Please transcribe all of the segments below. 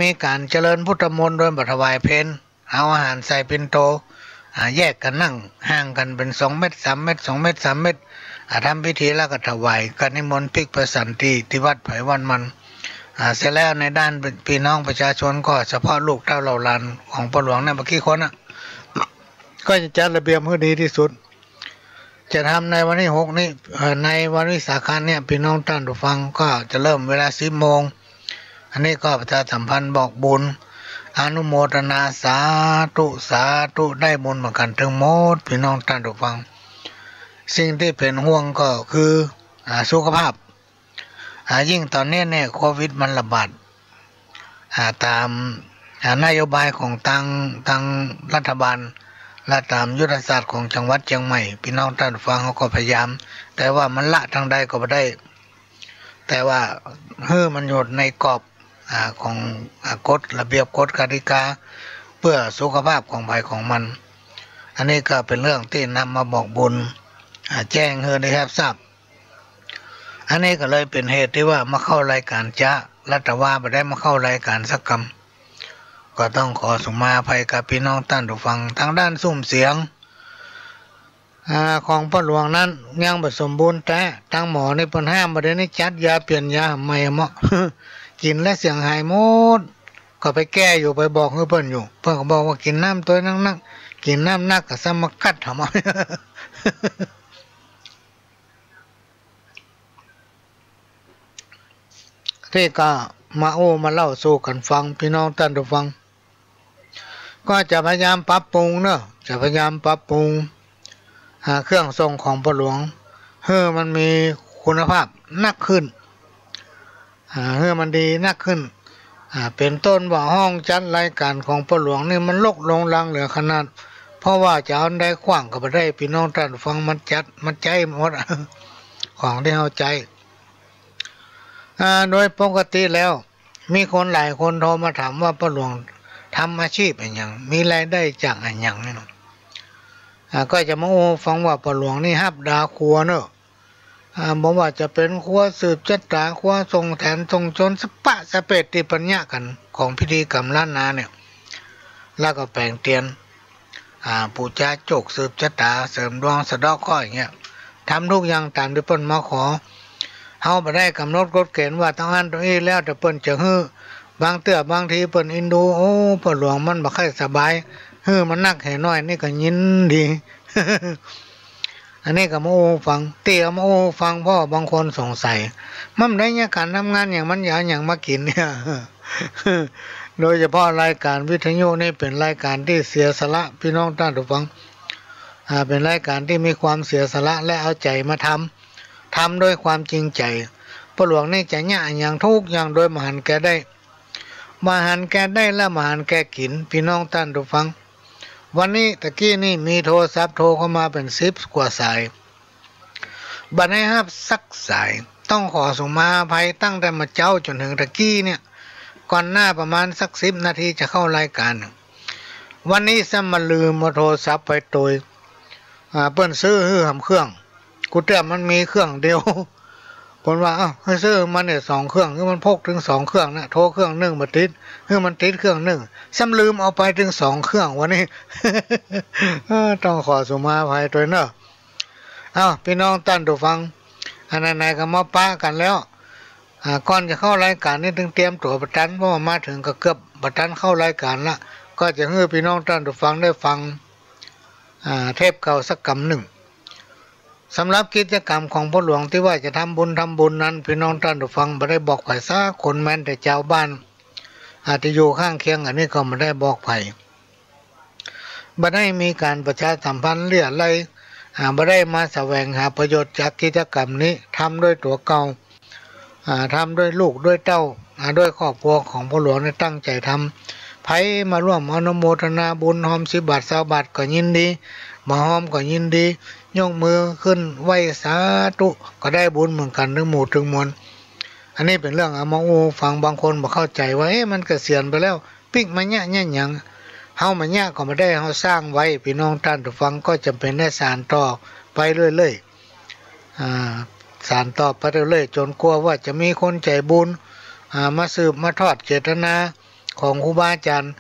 มีการเจริญพุทธมนต์โดยบัถวายเพลเอาอาหารใส่ปิ่นโตแยกกันนั่งห่างกันเป็น2 เมตร 3 เมตร 2 เมตร 3 เมตรทำพิธีแล้วก็ถวายกันนิมนต์ภิกษุประสันติที่วัดไผ่วันมันเสร็จแล้วในด้านพี่น้องประชาชนก็เฉพาะลูกเต้าเหล่าหลานของพ่อหลวงเนี่ยเมื่อกี้คนก็จะจัดระเบียบให้ดีที่สุดจะทำในวันที่6นี้ในวันวิสาขะเนี่ยพี่น้องท่านผู้ฟังก็จะเริ่มเวลา10 โมงอันนี้ก็ประชาสัมพันธ์บอกบุญอนุโมทนาสาธุได้บุญเหมือนกันทั้งหมดพี่น้องท่านผู้ฟังสิ่งที่เป็นห่วงก็คือสุขภาพยิ่งตอนนี้เนี่ยโควิดมันระบาดตามนโยบายของทางรัฐบาลและตามยุทธศาสตร์ของจังหวัดเชียงใหม่พี่น้องท่านฟังเขาก็พยายามแต่ว่ามันละทางใดก็ไม่ได้แต่ว่ามันอยู่ในกรอบของกฎระเบียบกฎกติกาเพื่อสุขภาพของภัยของมันอันนี้ก็เป็นเรื่องที่นำมาบอกบุญแจ้งให้ได้รับทราบอันนี้ก็เลยเป็นเหตุที่ว่ามาเข้ารายการจะรัฐว่าไม่ได้มาเข้ารายการสักคำก็ต้องขอสุมาภัยกับพี่น้องท่านผู้ฟังทางด้านซุ้มเสียงของพ่อหลวงนั้นยังผสมบูรณ์แต่ทางหมอในปัญหาประเด็นนี้จัดยาเปลี่ยนยาใหม่เหมาะ กินและเสียงหายหมดก็ไปแก้อยู่ไปบอกให้เพิ่นอยู่เพิ่นก็บอกว่ากินน้ำตัวนักกินน้ำนักกับสมกัดทำไม ที่ก็มามาเล่าสู่กันฟังพี่น้องท่านผู้ฟังก็จะพยายามปรับปรุงเนอะจะพยายามปรับปรุงเครื่องทรงของพ่อหลวงมันมีคุณภาพนักขึ้นมันดีนักขึ้นเป็นต้นว่าห้องจัดรายการของพ่อหลวงนี่มันลกลงลังเหลือขนาดเพราะว่าจะเอาได้ขว้างก็ไม่ได้พี่น้องท่านผู้ฟังมันจัดมันใจหมด ของที่เอาใจโดยปกติแล้วมีคนหลายคนโทรมาถามว่าพ่อหลวงทำอาชีพอะไรอย่างมีรายได้จากอะไรอย่างนี่เนาะก็จะมาฟังว่าพ่อหลวงนี่ฮับดาครัวเนอะบอกว่าจะเป็นครัวสืบชะตาครัวทรงแทนทรงชนสปะสเปตติปัญญากันของพิธีกรรมล้านนาเนี่ยแล้วก็แปลงเตียนปูชาโจกสืบชะตาเสริมดวงสะดอกข้ออย่างเงี้ยทำทุกอย่างตามที่เปิ้นมาขอเฮาบ่ได้กำหนดกฎเกณฑ์ว่าต้องอันตรงนี้แล้วแต่เปิ้นจะบางเตื้อบางทีเปิ้นอินดูพ่อหลวงมันบ่ค่อยสบายมันนักให้น้อยนี่ก็ยินดี อันนี้ก็มาฟังเตี้ยมาฟังพ่อบางคนสงสัยมันได้เนี่ยการทำงานอย่างมันอย่างมากินเนี่ย โดยเฉพาะรายการวิทยุนี่เป็นรายการที่เสียสละพี่น้องท่านผู้ฟังเป็นรายการที่มีความเสียสละและเอาใจมาทำด้วยความจริงใจพ่อหลวงนี่จะเนี่ยอย่างทุกอย่างโดยมหันแกได้และมหันแกกินพี่น้องท่านผู้ฟังวันนี้ตะกี้นี่มีโทรศัพท์โทรเข้ามาเป็น10 กว่าสายบัดนี้ครับสักสายต้องขอสุมาภัยตั้งแต่มาเจ้าจนถึงตะกี้เนี่ยก่อนหน้าประมาณสัก10 นาทีจะเข้ารายการวันนี้ซ้ำมาลืมโทรศัพท์ไปโดยเปิ้นซื้อเครื่องกูแต่มันมีเครื่องเดียวผมว่าให้ซื้อมันเนี่ย2 เครื่องคือมันพกถึง2 เครื่องนะโทรเครื่อง1มาติดมันติดเครื่อง1ซ้ำลืมเอาไปถึง2 เครื่องวันนี้ ต้องขอสุมาภัยตัวเนอะพี่น้องท่านผู้ฟังอันไหนๆก็มาป้ากันแล้วก่อนจะเข้ารายการนี่ต้องเตรียมตัวประจันเพราะว่ามาถึงก็เกือบประจันเข้ารายการละก็จะให้พี่น้องท่านผู้ฟังได้ฟังเทปเก่าสักกำหนึ่งสำหรับกิจกรรมของพ่อหลวงที่ว่าจะทำบุญนั้นพี่น้องท่านผู้ฟังไม่ได้บอกไผ่ซะคนแม้นแต่เจ้าบ้านอาจจะอยู่ข้างเคียงอันนี้ก็ไม่ได้บอกไผ่ไม่ได้มีการประชาสัมพันธ์เรื่องอะไรไม่ได้มาแสวงหาประโยชน์จากกิจกรรมนี้ทำด้วยตัวเก่าทำด้วยลูกด้วยเต้าด้วยครอบครัวของพ่อหลวงได้ตั้งใจทำไผ่มาร่วมอนุโมทนาบุญหอม10 บาท20 บาทก็ยินดีมาหอมก็ยินดียกมือขึ้นไหว้สาธุก็ได้บุญเหมือนกันทั้งหมู่ทั้งมวลอันนี้เป็นเรื่องเอามาฟังบางคนบอกเข้าใจว่ามันเกษียณไปแล้วปิ๊กมาเนี่ยอย่างเฮามาเนี่ยก็ไม่ได้เฮาสร้างไว้พี่น้องท่านผู้ฟังก็จำเป็นได้สานต่อไปเรื่อยๆสานต่อไปเรื่อยๆจนกลัวว่าจะมีคนใจบุญมาสืบมาทอดเจตนา ของครูบาอาจารย์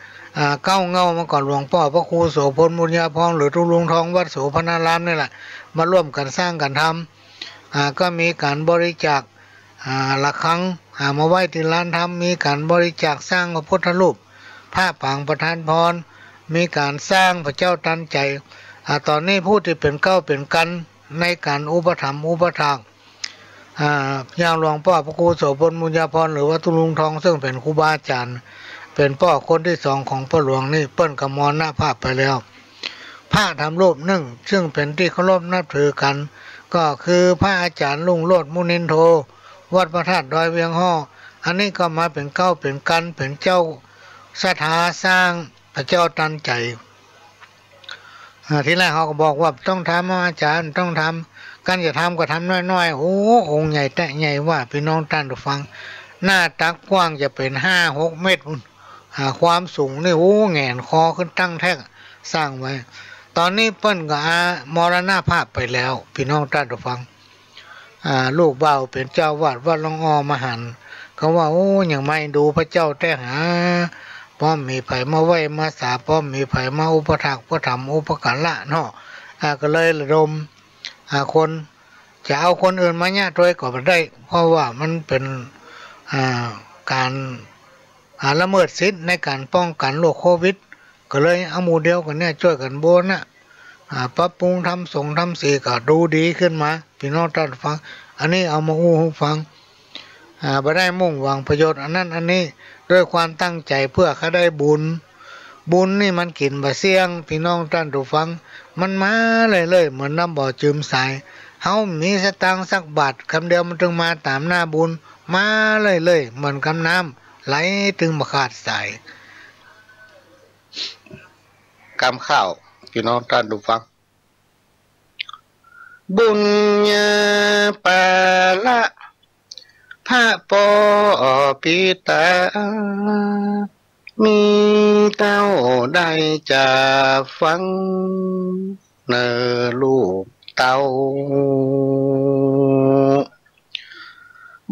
เก้าเงามาก่อนหลวงพ่อพระครูโสพลบุญญาภรณ์หรือทุลุงทองวัดโสพนารามนี่แหละมาร่วมกันสร้างกันทำก็มีการบริจาคละครั้งมาไว้ที่ลานธรรมมีการบริจาคสร้างพระพุทธรูปผ้าปางประทานพรมีการสร้างพระเจ้าตันใจตอนนี้ผู้ที่เป็นเก้าเป็นกันในการอุปถัมภ์อุปถากอย่างหลวงพ่อพระครูโสพลบุญญาภรณ์หรือว่าทุลุงทองซึ่งเป็นครูบาอาจารย์เป็นพ่อคนที่สองของพ่อหลวงนี่เปิ้นกมรหน้าภาพไปแล้วผ้าทำรูปนึ่งซึ่งเป็นที่เคารพนับถือกันก็คือพระอาจารย์ลุงโลดมุนินโทวัดพระธาตุดอยเวียงห่ออันนี้ก็มาเป็นเก้าเป็นกันเป็นเจ้าสถาสร้างพระเจ้าตันใจทีแรกเขาก็บอกว่าต้องทำอาจารย์ต้องทำกันจะทำก็ทำน้อยๆโอ้องค์ใหญ่แต่ใหญ่ว่าพี่น้องท่านผู้ฟังหน้าตักกว้างจะเป็น5-6 เมตรความสูงนี่โอ้แงนคอขึ้นตั้งแท่งสร้างไว้ตอนนี้เปิ้นก็มรณภาพไปแล้วพี่น้องท่านผู้ฟังลูกเบาเป็นเจ้าวาดวัดหลวงอ้อมหันต์เขาว่าโอ้ยังไม่ดูพระเจ้าแต่หาป้อมมีไผมาไหว้มาสาป้อมมีไผมาอุปถักพระธรรมอุปการะเนาะก็เลยระดมคนจะเอาคนอื่นมาเนี่ยด้วยก็ไม่ได้เพราะว่ามันเป็นการละเมิดสิทธิ์ในการป้องกันโรคโควิดก็เลยเอาหมู่เดียวกันเนี่ยช่วยกันโบนนะปรับปรุงทำส่งทำสีก็ดูดีขึ้นมาพี่น้องท่านฟังอันนี้เอามาอู้ฟังไม่ได้มุ่งหวังประโยชน์อันนั้นอันนี้ด้วยความตั้งใจเพื่อเขาได้บุญนี่มันกินบะเสียงพี่น้องท่านผู้ฟังมันมาเลยเหมือนน้ำบ่อจืมสายเฮามีสตางค์สักบาทคำเดียวมันถึงมาตามหน้าบุญมาเลยเหมือนกำน้ำไหลถึงมาขาดสายกำข้าวพี่น้องท่านผู้ฟังบุญญาปาละพระปอปิตามีเต้าได้จากฟังเนอลูกเต้า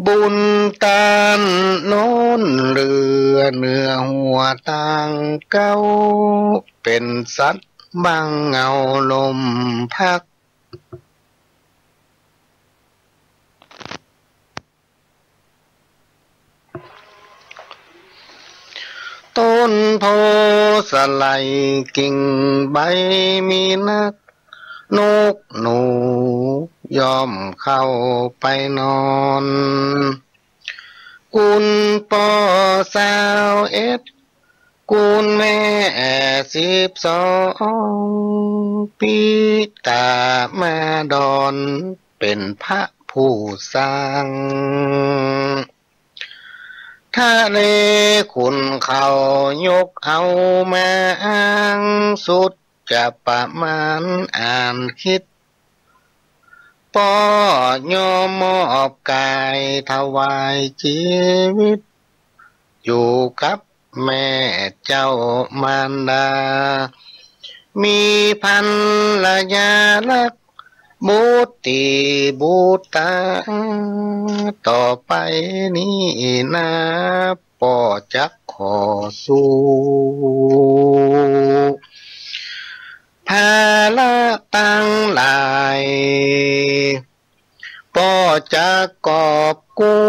บุญตานโน้นเรือเนื้อหัวต่างเก้าเป็นสัตว์บังเงาลมพักต้นโพสไลกิ่งใบมีนักนกหนูยอมเข้าไปนอนกุลปอ21กุลแม่12ปีตามาดอนเป็นพระผู้สร้างทะเลคุณเขายกเอามาอ้างสุดจะประมาณอ่านคิดป้อยอมมอบกายถวายชีวิตอยู่กับแม่เจ้ามารดามีพันรยาลักบุตรีบุตาต่อไปนี้นะป่อจักขอสู้ภาระตั้งหลายป่อจักกอบกู้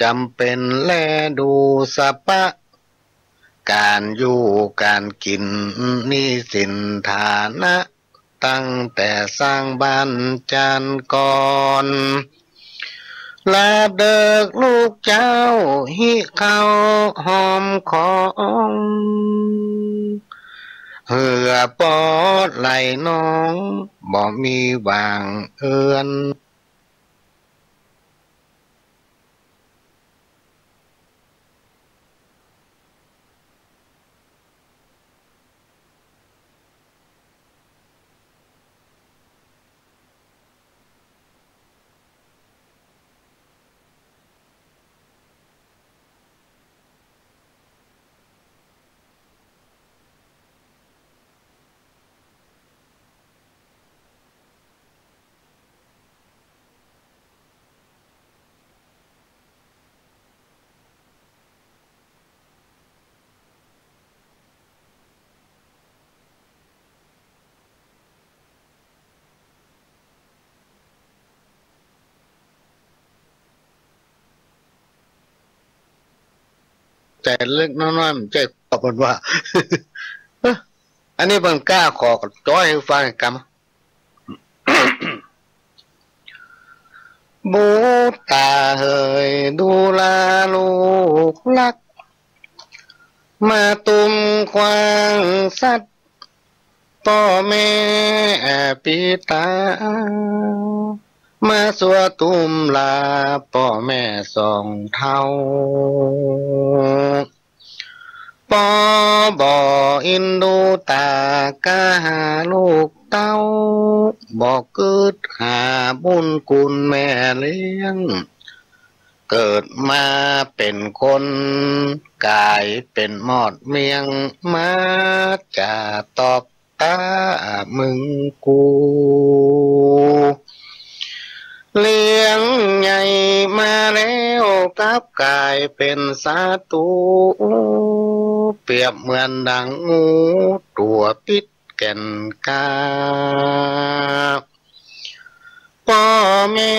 จำเป็นแลดูสปะการอยู่การกินนี่สินฐานะตั้งแต่สร้างบ้านจานก่อนลาเดิกลูกเจ้าหิเขาหอมของเหือปอดไหลน้องบ่มีวางเอือน ใจเล็กน้อยๆมันใจขอบมันว่า อันนี้มันกล้าขอกับจ้อยให้ฟังกรรม บูตาเฮยดูแลลูกลักมาตุมควางสัตว์พ่อแม่ปิตามาสัวตุมลาพ่อแม่สองเท่าปอบออินดูตากาหาลูกเต้าบอกกึดหาบุญคุณแม่เลี้ยงเกิดมาเป็นคนกายเป็นหมอดเมียงมาจะตอบตามึงกูเลี้ยงใหญ่มาแล้วกับกายเป็นสาตูเปรียบเหมือนดังงูตัวปิดแก่นกาพ่อแม่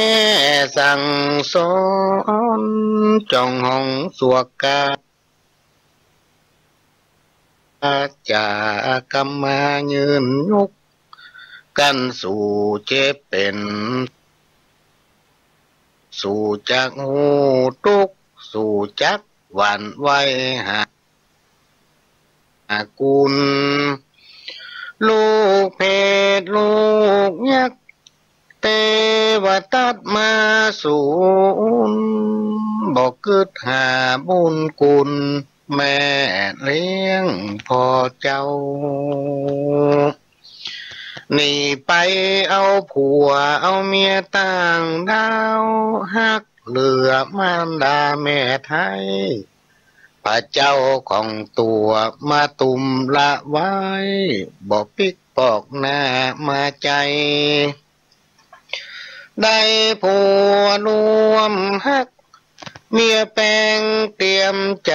สั่งสอนจ้องห้องสวกกาจากกรรมายืนยุกกันสู่เจ็บเป็นสู่จักหูทุกสู่จักหวั่นไหวหากุลลูกเพศลูกยักษ์เทวตัดมาสู่บอกกึดหาบุญคุณแม่เลี้ยงพ่อเจ้านี่ไปเอาผัวเอาเมียต่างดาวหักเหลือมารดาแม่ไทยพระเจ้าของตัวมาตุมละไว้บอกปิกปอกหน้ามาใจได้ผัวรวมหักเมียแปลงเตรียมใจ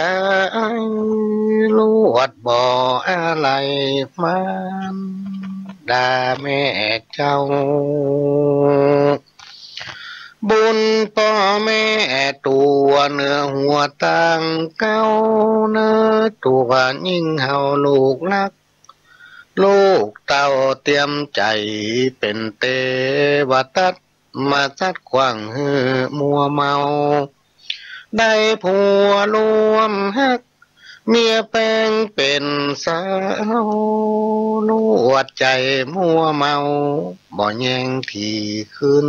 ลวดบ่ออะไรมันดาแม่เจ้าบุญพ่อแม่ตัวเนื้อหัวตั้งเก้าเนื้อตัวยิ่งเฮาลูกรักลูกเต้าเตรียมใจเป็นเตวตัดมาซัดขวางหือมัวเมาได้ผัวรวมหักเมียแปลงเป็นสาวลวดใจมัวเมาบ่แยงที่ขึ้น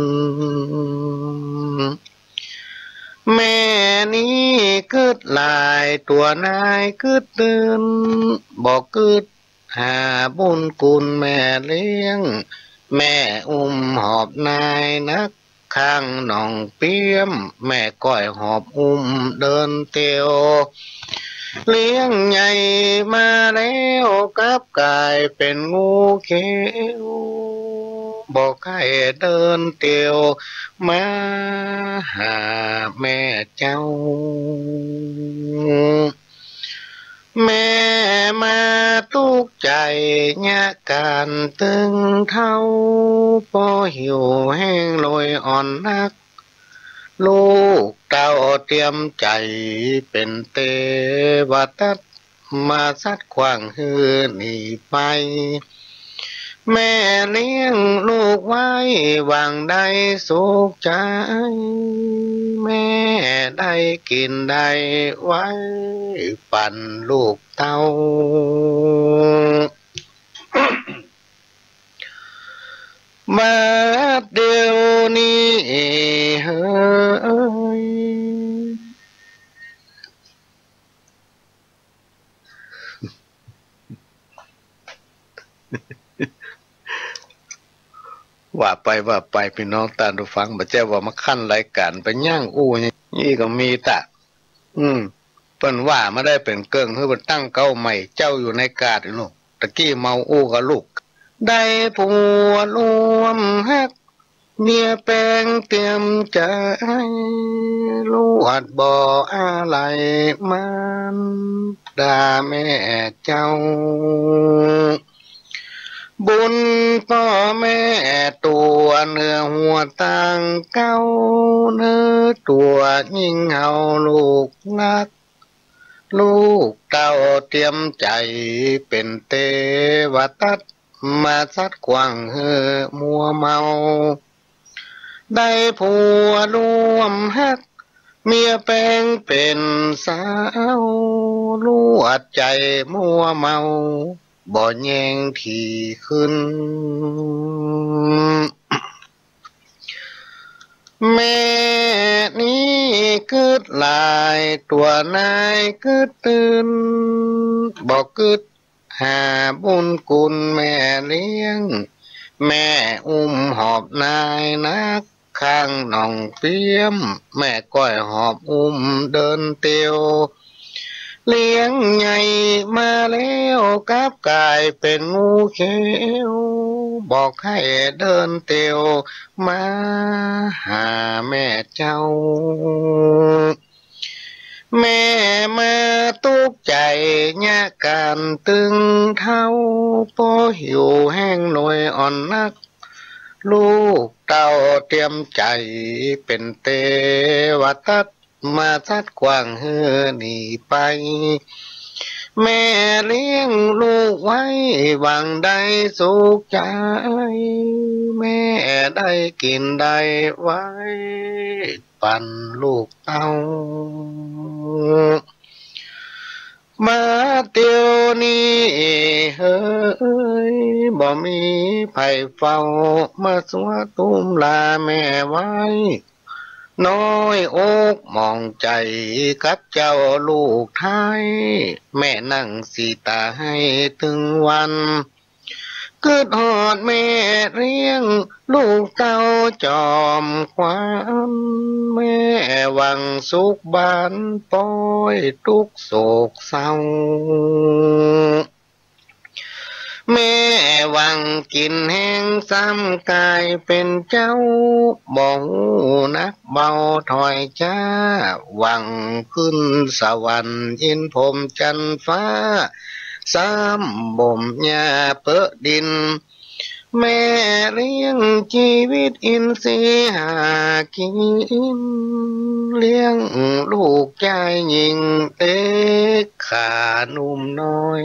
แม่นี้กึดลายตัวนายกึดตื่นบอกกึดหาบุญคุณแม่เลี้ยงแม่อุ้มหอบนายนักข้างหนองเปี้ยมแม่ก้อยหอบอุ้มเดินเตียวเลี้ยงใหญ่มาแล้วกับกายเป็นงูเขียวบอกให้เดินเตียวมาหาแม่เจ้าแม่มาตุกใจยะการตึงเท่าพอหิวแห้งลอยอ่อนนักลูกเต้าเตรียมใจเป็นเตวตัดมาซัดขวางหือหนีไปแม่เลี้ยงลูกไว้วางได้สุขใจแม่ได้กินได้ไว้ปั่นลูกเต้ามาเดี๋ยวนี้เฮ้ยว่าไปพี่น้องตาดูฟังบ่เจ้าว่ามาขั้นรายการไปย่างอู้นี่ก็มีตะเปิ้นว่ามาได้เป็นเกิงคือเพิ่นตั้งเก้าใหม่เจ้าอยู่ในกาดอยู่ลูกตะกี้เมาอู้กับลูกได้ผัวรวมฮักเมียแปลงเตรียมใจลวดบ่ออะไรมันด่าแม่เจ้าบุญพ่อแม่ตัวเนื้อหัวตั้งเก้าเนื้อตัวยิ่งเฮาลูกนัก ลูกเต้าเตรียมใจเป็นเตวตัดมาซัดกวางเฮอมัวเมาได้ผัวร่วมฮักเมียแปลงเป็นสาวลวดใจมัวเมาบ่แยงที่ขึ้นแม่นี้กึดลายตัวนายกึดตื่นบอกกึดหาบุญกุลแม่เลี้ยงแม่อุ้มหอบนายนักข้างหนองเปี้ยมแม่ก้อยหอบอุ้มเดินเตียวเลี้ยงใหญ่มาแล้วกลับกลายเป็นงูเขียวบอกให้เดินเตียวมาหาแม่เจ้าแม่มาตุกใจยะการตึงเท้าพอหิวแห้งหน่วยอ่อนนักลูกเต้าเตรียมใจเป็นเตวตัดมาซัดกวางเฮือหนีไปแม่เลี้ยงลูกไว้หวังได้สุขใจแม่ได้กินได้ไว้ปั่นลูกเต้ามาเตียวนี้เฮ้ยบ่มีไผเฝ้ามาสวดตุ้มลาแม่ไว้น้อยอกมองใจกับเจ้าลูกไทยแม่นั่งสีตาให้ถึงวันเกิดหอดแม่เลี้ยงลูกเต้าจอมควันแม่หวังสุขบานปล่อยทุกโศกเศร้าแม่หวังกินแห้งซ้ำกายเป็นเจ้าบ่หูนักเบาถอยจ้าหวังขึ้นสวรรค์ยินผมจันฟ้าซ้ำบ่มหญ้าเปอะดินแม่เลี้ยงชีวิตอินทรีย์หากินเลี้ยงลูกใจหญิงเต็กขาหนุ่มน้อย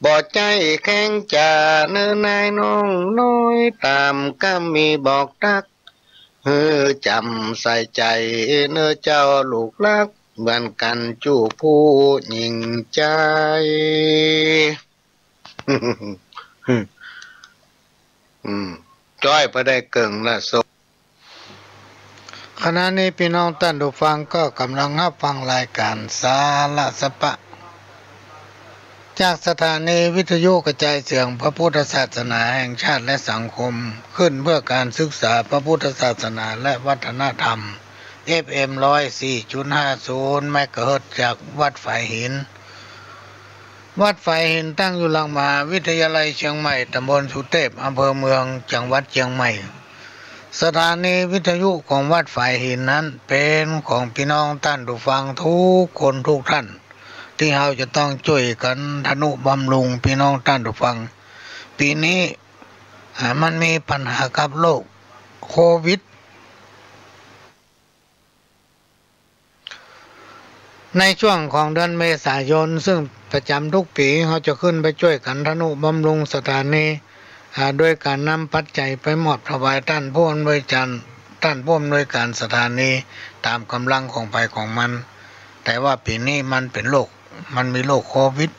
บ่ใจแข็งจ่าเนื้อนายน้องน้อยตามก็มีบอกรักเฮือจำใส่ใจเนื้อเจ้าลูกรักเหมือนกันจู้ผู้หญิงใจจ้อยพอได้เกิ่งละสขณะนี้พี่น้องท่านผู้ฟังก็กำลังรับฟังรายการสาระสปะจากสถานีวิทยุกระจายเสียงพระพุทธศาสนาแห่งชาติและสังคมขึ้นเพื่อการศึกษาพระพุทธศาสนาและวัฒนธรรม FM 104.50 เมกะเฮิรตซ์จากวัดฝายหินวัดฝายหินตั้งอยู่หลังมหาวิทยาลัยเชียงใหม่ตำบลสุเทพอำเภอเมืองจังหวัดเชียงใหม่สถานีวิทยุของวัดฝายหินนั้นเป็นของพี่น้องท่านผู้ฟังทุกคนทุกท่านที่เราจะต้องช่วยกันทนุบำรุงพี่น้องท่านผู้ฟังปีนี้มันมีปัญหากับโรคโควิดในช่วงของเดือนเมษายนซึ่งประจำทุกปีเขาจะขึ้นไปช่วยกันทนุบำรุงสถานีด้วยการนำปัจจัยไปมอบถวายท่านผู้อำนวยการสถานีตามกำลังของไปของมันแต่ว่าปีนี้มันเป็นโรคมันมีโรคโควิด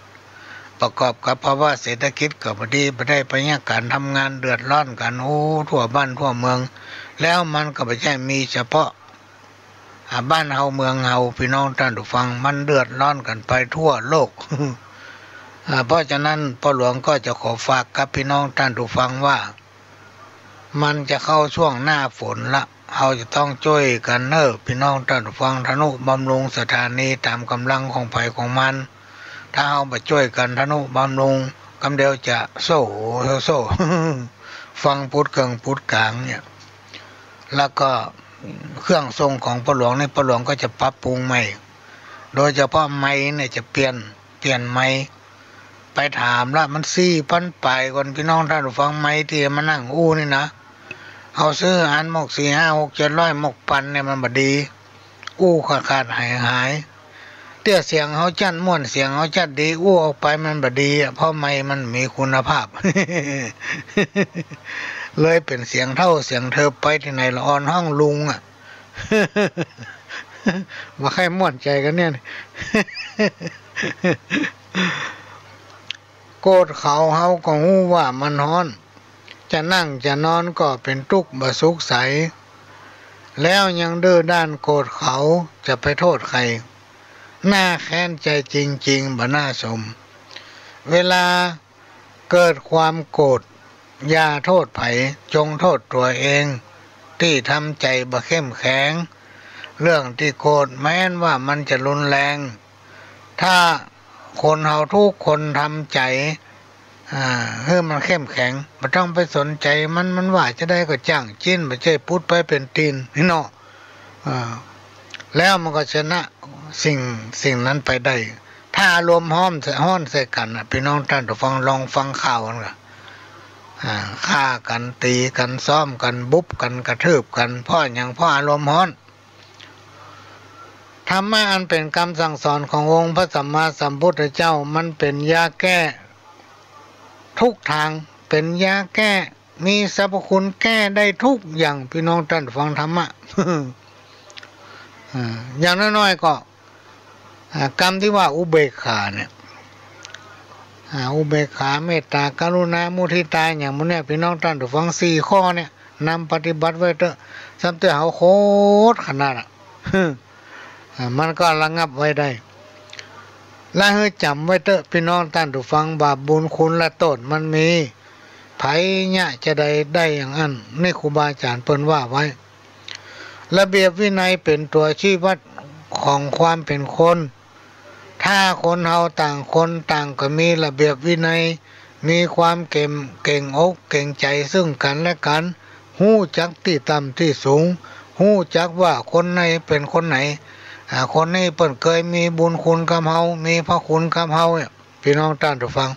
ประกอบกับภาวะเศรษฐกิจก็พอดีไปได้ไปเนี่ยการทำงานเดือดร้อนกันทั่วบ้านทั่วเมืองแล้วมันก็ไม่ใช่มีเฉพาะบ้านเฮาเมืองเฮาพี่น้องท่านผู้ฟังมันเดือดร้อนกันไปทั่วโลก เพราะฉะนั้นพ่อหลวงก็จะขอฝากกับพี่น้องท่านผู้ฟังว่ามันจะเข้าช่วงหน้าฝนละเราจะต้องช่วยกันพี่น้องท่านผู้ฟังทนุบำรุงสถานีตามกำลังของไผของมันถ้าเราไปช่วยกันทนุบำรุงกำเดียวจะโซ่ ฟังพุทธเกิงพุทธกลางเนี่ยแล้วก็เครื่องทรงของพ่อหลวงนี่พ่อหลวงก็จะปรับปรุงใหม่โดยเฉพาะไม้เนี่ยจะเปลี่ยนไม้ไปถามแล้วมัน4,000 ปลายคนพี่น้องท่านผู้ฟังไม้ที่มานั่งอู้นี่นะเอาซื้ออันหมก4 5 6 700หมก1,000เนี่ยมันบดีอู้ขาดหาย เตี้ยเสียงเขาจัดม่วนเสียงเขาจัดดีอู้ออกไปมันบดีเพราะไม้มันมีคุณภาพ เลยเป็นเสียงเท่าเสียงเธอไปที่ไหนละอ่อนห้องลุงอ่ะ มาให้ม่วนใจกันเนี่ย โกรธเขาเฮาก็ฮู้ว่ามันฮ้อน จะนั่งจะนอนก็เป็นทุกข์บ่สุขใสแล้วยังดื้อด้านโกรธเขาจะไปโทษใครน่าแค้นใจจริงๆบ่น่าสมเวลาเกิดความโกรธอย่าโทษไผจงโทษตัวเองที่ทำใจบ่เข้มแข็งเรื่องที่โกรธแม้นว่ามันจะรุนแรงถ้าคนเฮาทุกคนทำใจให้มันเข้มแข็งบ่ต้องไปสนใจมันว่าจะได้ก็จ้างจิ้นบ่ใช่พุดไปเป็นตีนนี่เนาะแล้วมันก็ชนะสิ่งนั้นไปได้ถ้าอารมณ์ห้อนใส่กันพี่น้องท่านฟังลองฟังข่าวกันฆ่ากันตีกันซ้อมกันบุบกันกระทืบกันเพราะอย่างเพราะอารมณ์ห้อนธรรมะอันเป็นคำสั่งสอนขององค์พระสัมมาสัมพุทธเจ้ามันเป็นยาแก้ทุกทางเป็นยาแก้มีสรรพคุณแก้ได้ทุกอย่างพี่น้องท่านฟังธรรมะ อย่างน้อยๆก็กรรมที่ว่าอุเบกขาเนี่ยอุเบกขาเมตตากรุณามุทิตาอย่างมันเนี่ยพี่น้องท่านฟัง4ข้อเนี่ยนำปฏิบัติไว้เถอะซ้ำเตอเฮาโคตรขนาดมันก็ระงับไว้ได้และให้จำไว้เถอะพี่น้องท่านผู้ฟังบาปบุญคุณและโทษมันมีไผเนี่ยจะได้อย่างนั้นนี่ครูบาอาจารย์เปิ้นว่าไว้ระเบียบวินัยเป็นตัวชี้วัดของความเป็นคนถ้าคนเฮาต่างคนต่างก็มีระเบียบวินัยมีความเก่งอกเก่งใจซึ่งกันและกันฮู้จักที่ต่ำที่สูงฮู้จักว่าคนไหนเป็นคนไหนคนนี้เปิ้นเคยมีบุญคุณกับเฮามีพระคุณกับเฮาเนี่ยพี่น้องท่านผู้ฟัง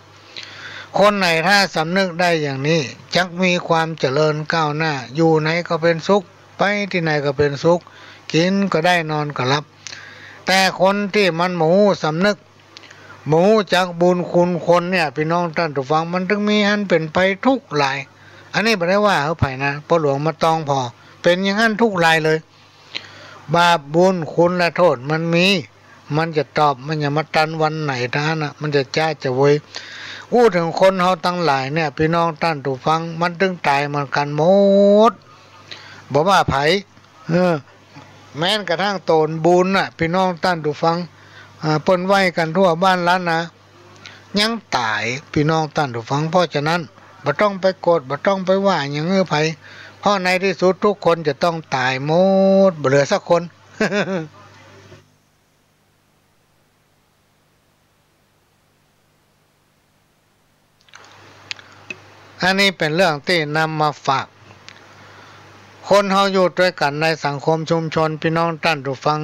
คนไหนถ้าสำนึกได้อย่างนี้จักมีความเจริญก้าวหน้าอยู่ไหนก็เป็นสุขไปที่ไหนก็เป็นสุขกินก็ได้นอนก็หลับแต่คนที่มันหมูสำนึกหมูจากบุญคุณคนเนี่ยพี่น้องท่านผู้ฟังมันถึงมีอันเป็นไปทุกหลายอันนี้ไม่ได้ว่าเขาไผ่นะพระหลวงมาตองพอเป็นอย่างนั้นทุกรายเลยบาปบุญคุณและโทษมันจะตอบมันอย่ามาตันวันไหนท่านนะมันจะจ้าจะเว้ยอู้ถึงคนเขาตั้งหลายเนี่ยพี่น้องท่านผู้ฟังมันถึงตายเหมือนกันหมดบอกว่าไผ่แม้นกระทั่งโตนบุญน่ะพี่น้องท่านผู้ฟังเปิ้นไหวกันทั่วบ้านล้านนะยังตายพี่น้องท่านผู้ฟังเพราะฉะนั้นบ่ต้องไปโกรธบ่ต้องไปว่าอย่างเงื้อไผเพราะในที่สุดทุกคนจะต้องตายหมดบ่เหลือสักคน อันนี้เป็นเรื่องที่นำมาฝากคนเฮาอยู่ด้วยกันในสังคมชุมชนพี่น้องท่านผู้ฟัง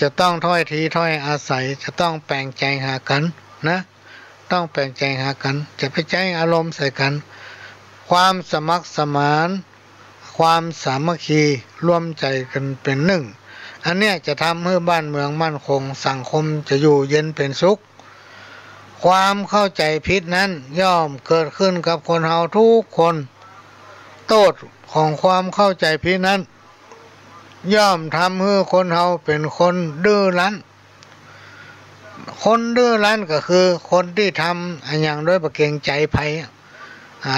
จะต้องถ้อยทีถ้อยอาศัยจะต้องแปลงใจหากันนะต้องแปลงใจหากันจะไปใจอารมณ์ใส่กันความสมัครสมานความสามัคคีร่วมใจกันเป็นหนึ่งอันเนี้ยจะทำให้บ้านเมืองมั่นคงสังคมจะอยู่เย็นเป็นสุขความเข้าใจผิดนั้นย่อมเกิดขึ้นกับคนเฮาทุกคนโทษของความเข้าใจผิดนั้นย่อมทำให้คนเฮาเป็นคนดื้อรั้นคนดื้อรั้นก็คือคนที่ทำอันอย่างด้วยบ่เกรงใจไผ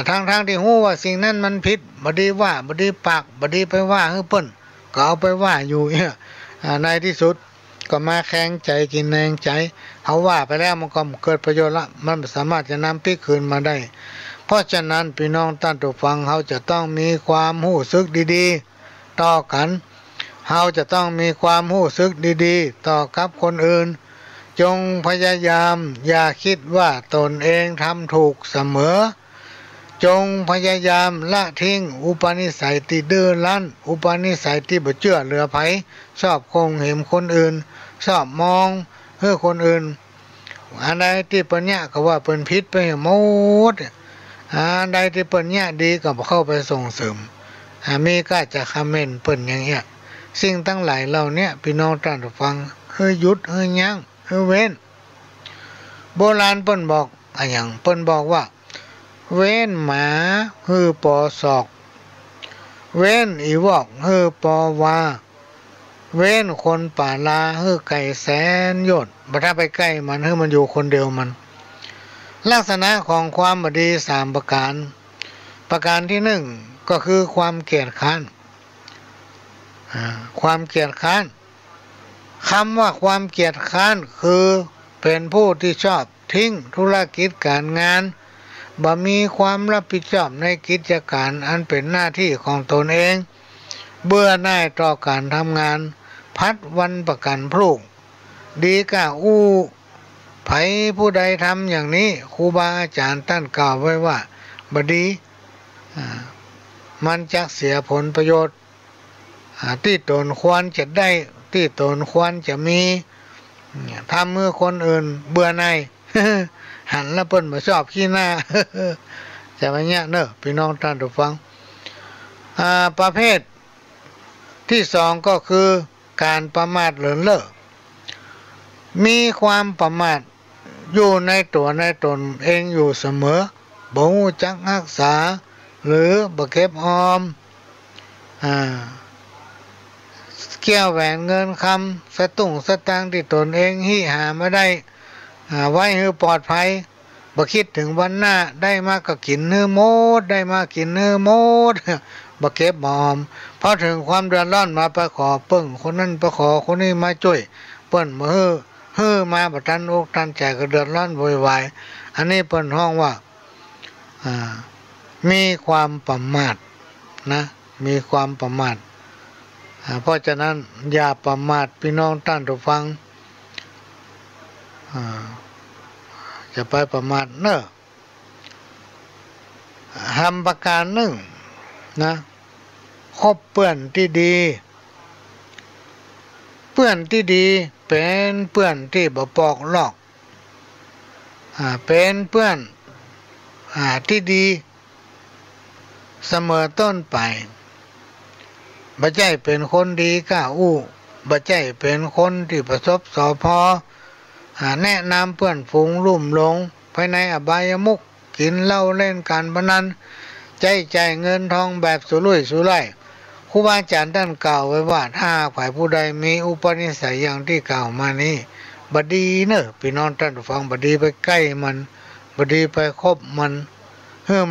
ทั้งที่รู้ว่าสิ่งนั้นมันผิดบ่ดีว่าบ่ดีปากบ่ดีไปว่าให้เปิ้นก็เอาไปว่าอยู่ในที่สุดก็มาแข็งใจกินแรงใจเขาว่าไปแล้วมันก็เกิดประโยชน์ละมันสามารถจะนำพลิกคืนมาได้เพราะฉะนั้นพี่น้องท่านผู้ฟังเขาจะต้องมีความรู้สึกดีๆต่อกันเขาจะต้องมีความรู้สึกดีๆต่อกับคนอื่นจงพยายามอย่าคิดว่าตนเองทำถูกเสมอจงพยายามละทิ้งอุปนิสัยที่ดื้อรั้นอุปนิสัยที่บ่เชื่อเหลือไผชอบคงเห็นคนอื่นชอบมองให้คนอื่นอันใดที่เปิ้นเนี่ยก็ว่าเปิ้นผิดไปหมดอันใดที่เปิ้นเนี่ยดีก็บ่เข้าไปส่งเสริมมีก็จะคอมเมนต์เปิ้นอย่างเงี้ยสิ่งทั้งหลายเหล่านี้พี่น้องท่านผู้ฟังหยุดยั้ง เว้นโบราณเปิ้นบอกอะหยังเปิ้นบอกว่าเว้นหมาฮือปอศอกเว้นอีวอกฮือปอวาเว้นคนป่าลาฮือไก่แสนยศบ่ถ้าไปใกล้มันฮือมันอยู่คนเดียวมันลักษณะของความบดี3ประการประการที่1ก็คือความเกียจคร้านความเกียจคร้านคำว่าความเกียจคร้านคือเป็นผู้ที่ชอบทิ้งธุรกิจการงานบ่มีความรับผิดชอบในกิจการอันเป็นหน้าที่ของตนเองเบื่อหน่ายต่อการทำงานพัดวันประกันพรุ่งดีกะอู้ไผผู้ใดทำอย่างนี้ครูบาอาจารย์ท่านกล่าวไว้ว่าบดีมันจะเสียผลประโยชน์ที่ตนควรจะได้ที่ตนควรจะมีทำเมื่อคนอื่นเบื่อหน่าย หันแล้วเปิ้นมาชอบขี้หน้า จะมาเนี่ยเนอะพี่น้องท่านผู้ฟังประเภทที่2ก็คือการประมาทเลินเล่อมีความประมาทอยู่ในตัวในตนเองอยู่เสมอบ่รู้จักรักษาหรือบ่เก็บออมเกี่ยวแหวนเงินคำสตุ้งสตางค์ที่ตนเองหิหามาได้ไว้ให้ปลอดภัยบ่คิดถึงวันหน้าได้มาก็กินเนื้อหมดได้มากินเนื้อหมดบ่เก็บบ่ออมพอถึงความเดือดร้อนมาไปขอปึ้งคนนั้นไปขอคนนี้มาช่วยเปิ้นมาเฮ้อมาบ่ทันอกทันใจก็เดือดร้อนโวยวายอันนี้เปิ้นฮ้องว่ามีความประมาทนะมีความประมาทเพราะฉะนั้นอย่าประมาทพี่น้องท่านผู้ฟังจะไปประมาทเนอะทำประการหนึ่งนะคบเพื่อนที่ดีเพื่อนที่ดีเป็นเพื่อนที่บ่ปอกลอกเป็นเพื่อนที่ดีเสมอต้นไปบ่ใช่เป็นคนดีก้าอู้บ่ใช่เป็นคนที่ประสบสอพอแนะนำเพื่อนฝูงลุ่มหลงภายในอบายมุขกินเหล้าเล่นการพนันใจเงินทองแบบสุรุ่ยสุร่ายครูบาอาจารย์ท่านกล่าวไว้ว่าถ้าฝ่ายผู้ใดมีอุปนิสัยอย่างที่กล่าวมานี้บดีเนอะพี่น้องท่านฟังบดีไปใกล้มันบดีไปคบมัน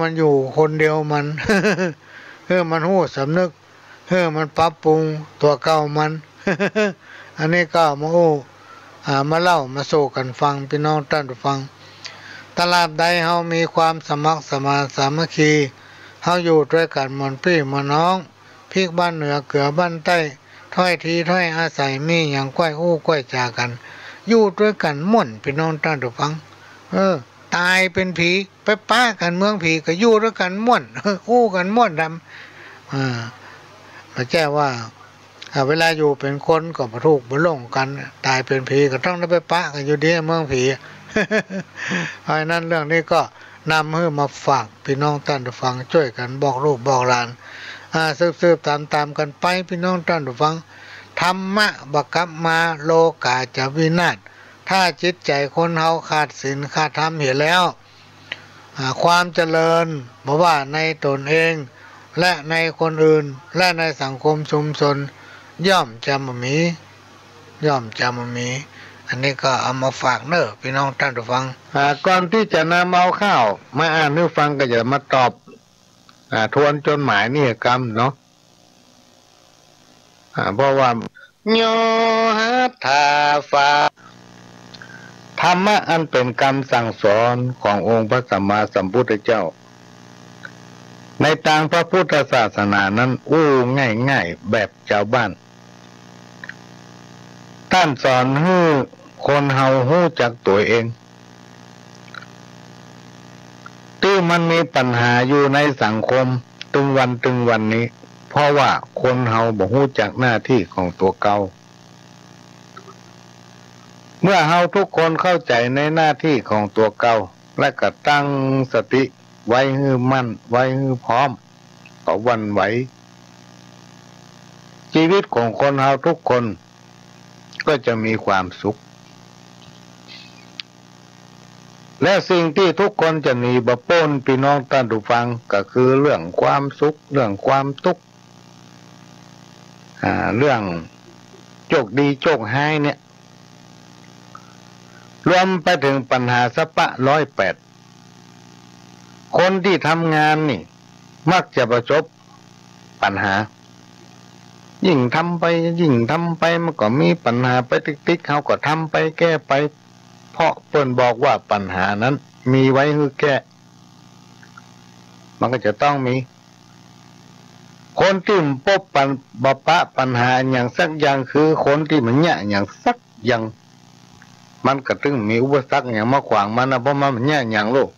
มันอยู่คนเดียวมัน มันหู้สำนึกมันปรับปรุงตัวเก่ามัน อันนี้ก็มาเล่ามาสู่กันฟังพี่น้องท่านฟังตลาดใดเฮามีความสมัครสมานสามัคคีเฮาอยู่ด้วยกันเหมือนพี่เหมือนน้องพริกบ้านเหนือเกลือบ้านใต้ถ้อยทีถ้อยอาศัยมีอย่างก้อยก้อยจากันอยู่ด้วยกันม่วนพี่น้องท่านฟังตายเป็นผีไปป้ากันเมืองผีก็อยู่ด้วยกันม่วนกันม่วนดำไม่ใช่ว่าเวลาอยู่เป็นคนก็บ่ถูกบ่ลงกันตายเป็นผีก็ต้องได้ไปปะกันอยู่ดีเมืองผี เพราะนั้นเรื่องนี้ก็นำมาฝากพี่น้องท่านผู้ฟังช่วยกันบอกลูกบอกหลานสืบตามกันไปพี่น้องท่านผู้ฟังธรรมะบักกับมาโลกาจะวินาศถ้าจิตใจคนเฮาขาดศีลขาดธรรมเห็นแล้วความเจริญบ่ว่าในตนเองและในคนอื่นและในสังคมชุมชนย่อมจะมีอันนี้ก็เอามาฝากเนอะพี่น้องท่านผู้ฟังก่อนที่จะนำเอาข้าวมาอ่านให้ฟังก็จะมาตอบทวนจดหมายนิกรรมเนาะเพราะว่าโยหัตถาฟาธรรมะอันเป็นคำสั่งสอนขององค์พระสัมมาสัมพุทธเจ้าในทางพระพุทธศาสนานั้นง่ายแบบชาวบ้านท่านสอนให้คนเฮาฮู้จักตัวเองที่มันมีปัญหาอยู่ในสังคมตึงวันนี้เพราะว่าคนเฮาบ่ฮู้จักหน้าที่ของตัวเก่าเมื่อเฮาทุกคนเข้าใจในหน้าที่ของตัวเก่าและก็ตั้งสติไว้ให้มั่นไว้ให้พร้อมก็วันไหวชีวิตของคนเฮาทุกคนก็จะมีความสุข และสิ่งที่ทุกคนจะหนีบ่พ้นพี่น้องท่านผู้ฟังก็คือเรื่องความสุขเรื่องความทุกข์เรื่องโชคดีโชคร้ายเนี่ยรวมไปถึงปัญหาสปะ108คนที่ทำงานนี่มักจะประสบปัญหายิ่งทำไปมันก็มีปัญหาไปติ๊กๆเขาก็ทำไปแก้ไปเพราะเพิ่นบอกว่าปัญหานั้นมีไว้ให้แก้มันก็จะต้องมีคนที่พบปัญหาอย่างสักอย่างคือคนที่มันเนี่ยอย่างสักอย่างมันก็ถึงมีอุปสรรคอย่างมาขวางมันนะเพราะมันเนี่ยอย่างโลก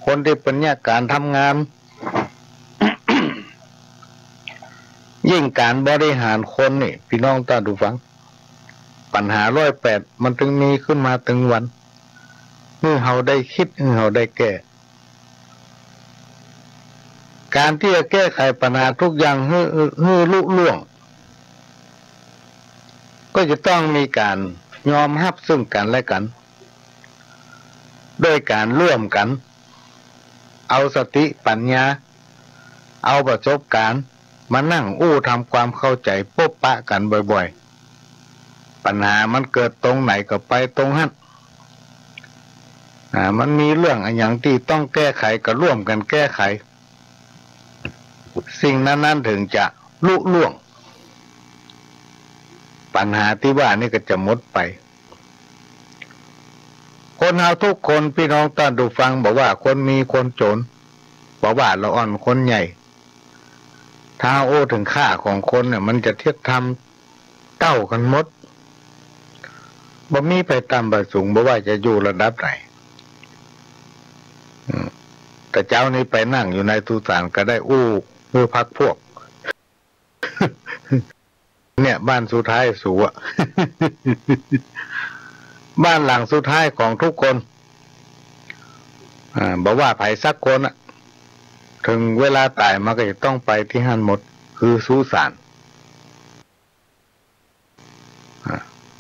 คนที่เป็นเนี่ยการทำงาน ยิ่งการบริหารคนนี่พี่น้องท่านผู้ฟังปัญหา108มันถึงมีขึ้นมาถึงวันเมื่อเราได้คิดเมื่อเราได้แก้การที่จะแก้ไขปัญหาทุกอย่างให้ลุล่วงก็จะต้องมีการยอมรับซึ่งกันและกันด้วยการร่วมกันเอาสติปัญญาเอาประสบการณ์มานั่งทำความเข้าใจพบปะกันบ่อยๆปัญหามันเกิดตรงไหนก็ไปตรงนั้นมันมีเรื่องอย่างที่ต้องแก้ไขก็ร่วมกันแก้ไขสิ่งนั้นถึงจะลุล่วงปัญหาที่ว่านี่ก็จะหมดไปคนเราทุกคนพี่น้องท่านผู้ฟังบอกว่าคนมีคนจนบอกว่าละอ่อนคนใหญ่ถ้าถึงค่าของคนเนี่ยมันจะเทียบทำเต้ากันหมดบ่มีไปต่ำไปสูงบ่ว่าจะอยู่ระดับไหนแต่เจ้านี่ไปนั่งอยู่ในสุสานก็ได้มือพักพวก เนี่ยบ้านสุดท้ายสูอ่ะ บ้านหลังสุดท้ายของทุกคนบอกว่าไผสักคนอ่ะถึงเวลาตายมันก็จะต้องไปที่หันหมดคือสุสาน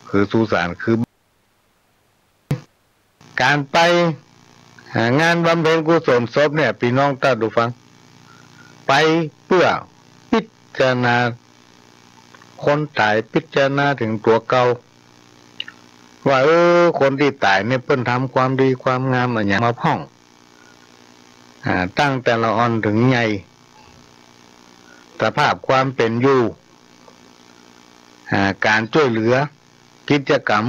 คือสุสานคือการไปงานบำเพ็ญกุศลศพเนี่ยพี่น้องท่านผู้ฟังไปเพื่อพิจารณาคนตายพิจารณาถึงตัวเก่าว่าคนที่ตายเนี่ยเพิ่นทำความดีความงามอะไรอย่างมาพ่องตั้งแต่ละอ่อนถึงใหญ่สภาพความเป็นอยู่การช่วยเหลือกิจกรรม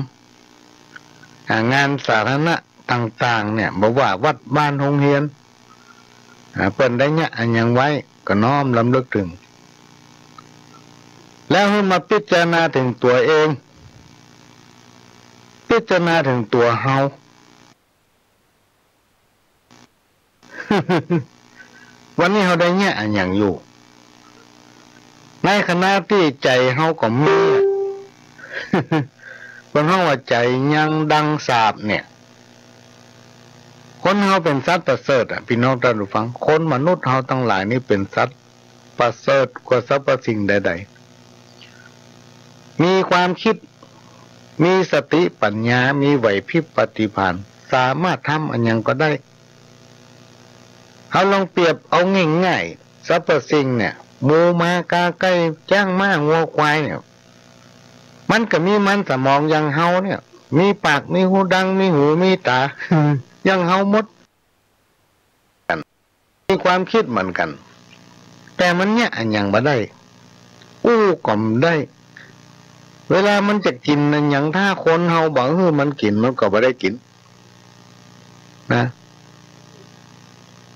งานสาธารณะต่างๆเนี่ยบอกว่าวัดบ้านโรงเรียนเพิ่นได้เนี่ยอย่างไว้ก็น้อมรำลึกถึงแล้วให้มาพิจารณาถึงตัวเองพิจารณาถึงตัวเฮา วันนี้เราได้เนี่ยอย่างอยู่ในขณะที่ใจเฮาก็มีคนเฮาว่าใจยังดังสาบเนี่ยคนเฮาเป็นสัตว์ประเสริฐพี่น้องท่านผู้ฟังคนมนุษย์เฮาทั้งหลายนี่เป็นสัตว์ประเสริฐกว่าสรรพสิ่งใดๆมีความคิดมีสติปัญญามีไหวพริบปฏิภาณสามารถทำอันยังก็ได้เขาลองเปรียบเอาง่ายๆสรรพสิ่งเนี่ยหมูม้ากาไก่จ้างม้าวัวควายเนี่ยมันก็มีมันสมองอย่างเฮาเนี่ยมีปากมีหูดังมีหูมีตา อย่างเฮาหมดกันมีความคิดเหมือนกันแต่มันเนี่ยอันยังบ่ได้ก็ไม่ได้เวลามันจะกินนั่นอย่างถ้าคนเฮาบอกมันกินมันก็บ่ได้กินนะ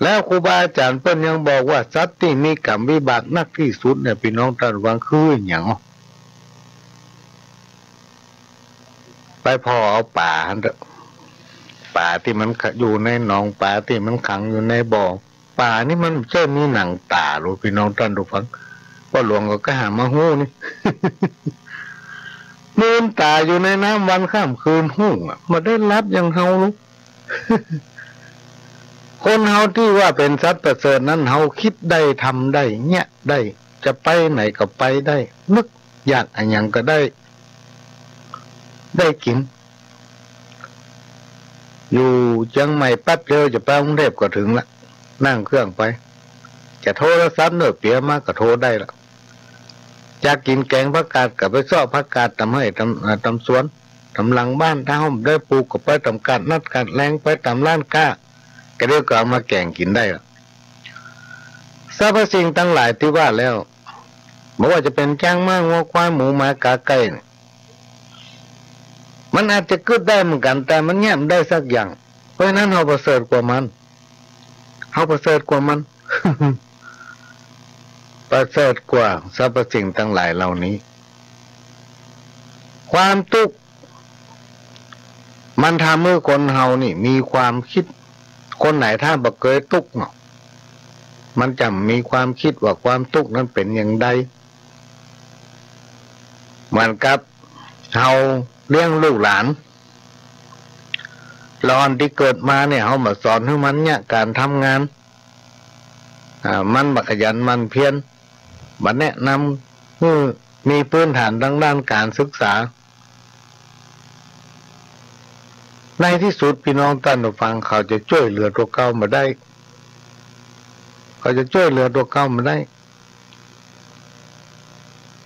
แล้วครูบาอาจารย์เพิ่นยังบอกว่าสัตว์ที่มีกรรมวิบากหนักที่สุดเนี่ยพี่น้องท่านฟังคืออย่างไปพอเอาป่าที่มันอยู่ในหนองป่าที่มันขังอยู่ในบ่อป่านี่มันใช่มีหนังตาหรือพี่น้องท่านฟังว่าหลวงก็หามาหู้นี่ มืนตาอยู่ในน้ำวันข้ามคืนหู้มาได้รับอย่างเฮาลูก คนเฮาที่ว่าเป็นสัตว์ประเสริฐนั้นเฮาคิดได้ทำได้เนี่ยได้จะไปไหนก็ไปได้นึกอยากอันยังก็ได้กิน อยู่เชียงใหม่แป๊บเดียวจะไปกรุงเทพก็ถึงละนั่งเครื่องไปจะโทรศัพท์เนื้อเปียมากก็โทรได้ละจะกินแกงผักกาดกับไปซ้อผักกาดทำให้ทำสวนทำหลังบ้านถ้าห้องได้ปลูกก็ไปทำการนัดการแรงไปทำร้านก้าก็เรียกก็เอามาแกงกินได้ละสรรพสิ่งทั้งหลายที่ว่าแล้วบอกว่าจะเป็นจ้างม้างัวควายหมูหมากาไก่มันอาจจะเกิดได้เหมือนกันแต่มันแย่มได้สักอย่างเพราะฉะนั้นเราประเสริฐกว่ามันประเสริฐกว่ามัน ประเสริฐกว่าสรรพสิ่งทั้งหลายเหล่านี้ความทุกข์มันทำให้คนเฮานี่มีความคิดคนไหนถ้าบ่เคยทุกข์เนาะมันจะมีความคิดว่าความทุกข์นั้นเป็นอย่างใดเหมือนกับเฮาเลี้ยงลูกหลานตอนที่เกิดมาเนี่ยเฮามาสอนให้มันเนี่ยการทำงานมันบักขยันมันเพียรบัดแนะนำให้มีพื้นฐานด้านการศึกษาในที่สุดพี่น้องท่านผู้ฟังเขาจะช่วยเหลือตัวเก่ามาได้เขาจะช่วยเหลือตัวเก่ามาได้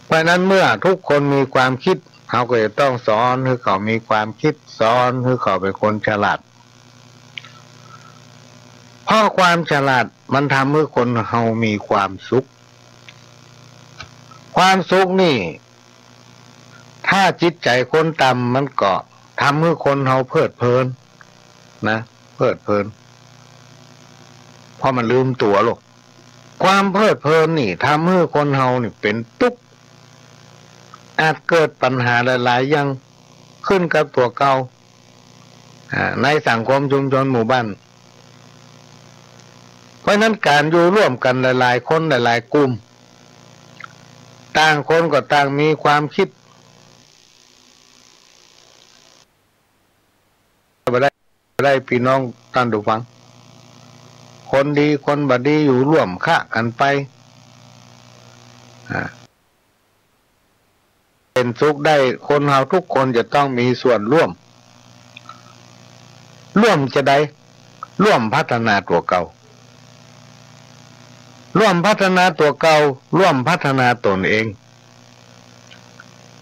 เพราะนั้นเมื่อทุกคนมีความคิดเขาก็จะต้องสอนให้เขามีความคิดสอนให้เขาเป็นคนฉลาดเพราะความฉลาดมันทำให้คนเฮามีความสุขความสุขนี่ถ้าจิตใจคนต่ำมันก็ทำให้คนเฮาเพลิดเพลินนะเพลิดเพลินเพราะมันลืมตัวหรอกความเพลิดเพลินนี่ทำให้คนเฮานี่เป็นทุกข์อาจเกิดปัญหาหลายๆอย่างขึ้นกับตัวเก่าในสังคมชุมชนหมู่บ้านเพราะนั้นการอยู่ร่วมกันหลายๆคนหลายๆกลุ่มต่างคนก็ต่างมีความคิดได้พี่น้องท่านผู้ฟังคนดีคนบดีอยู่ร่วมฆ่ากันไปเป็นสุขได้คนเราทุกคนจะต้องมีส่วนร่วมจะได้ร่วมพัฒนาตัวเก่าร่วมพัฒนาตัวเก่าร่วมพัฒนาตนเอง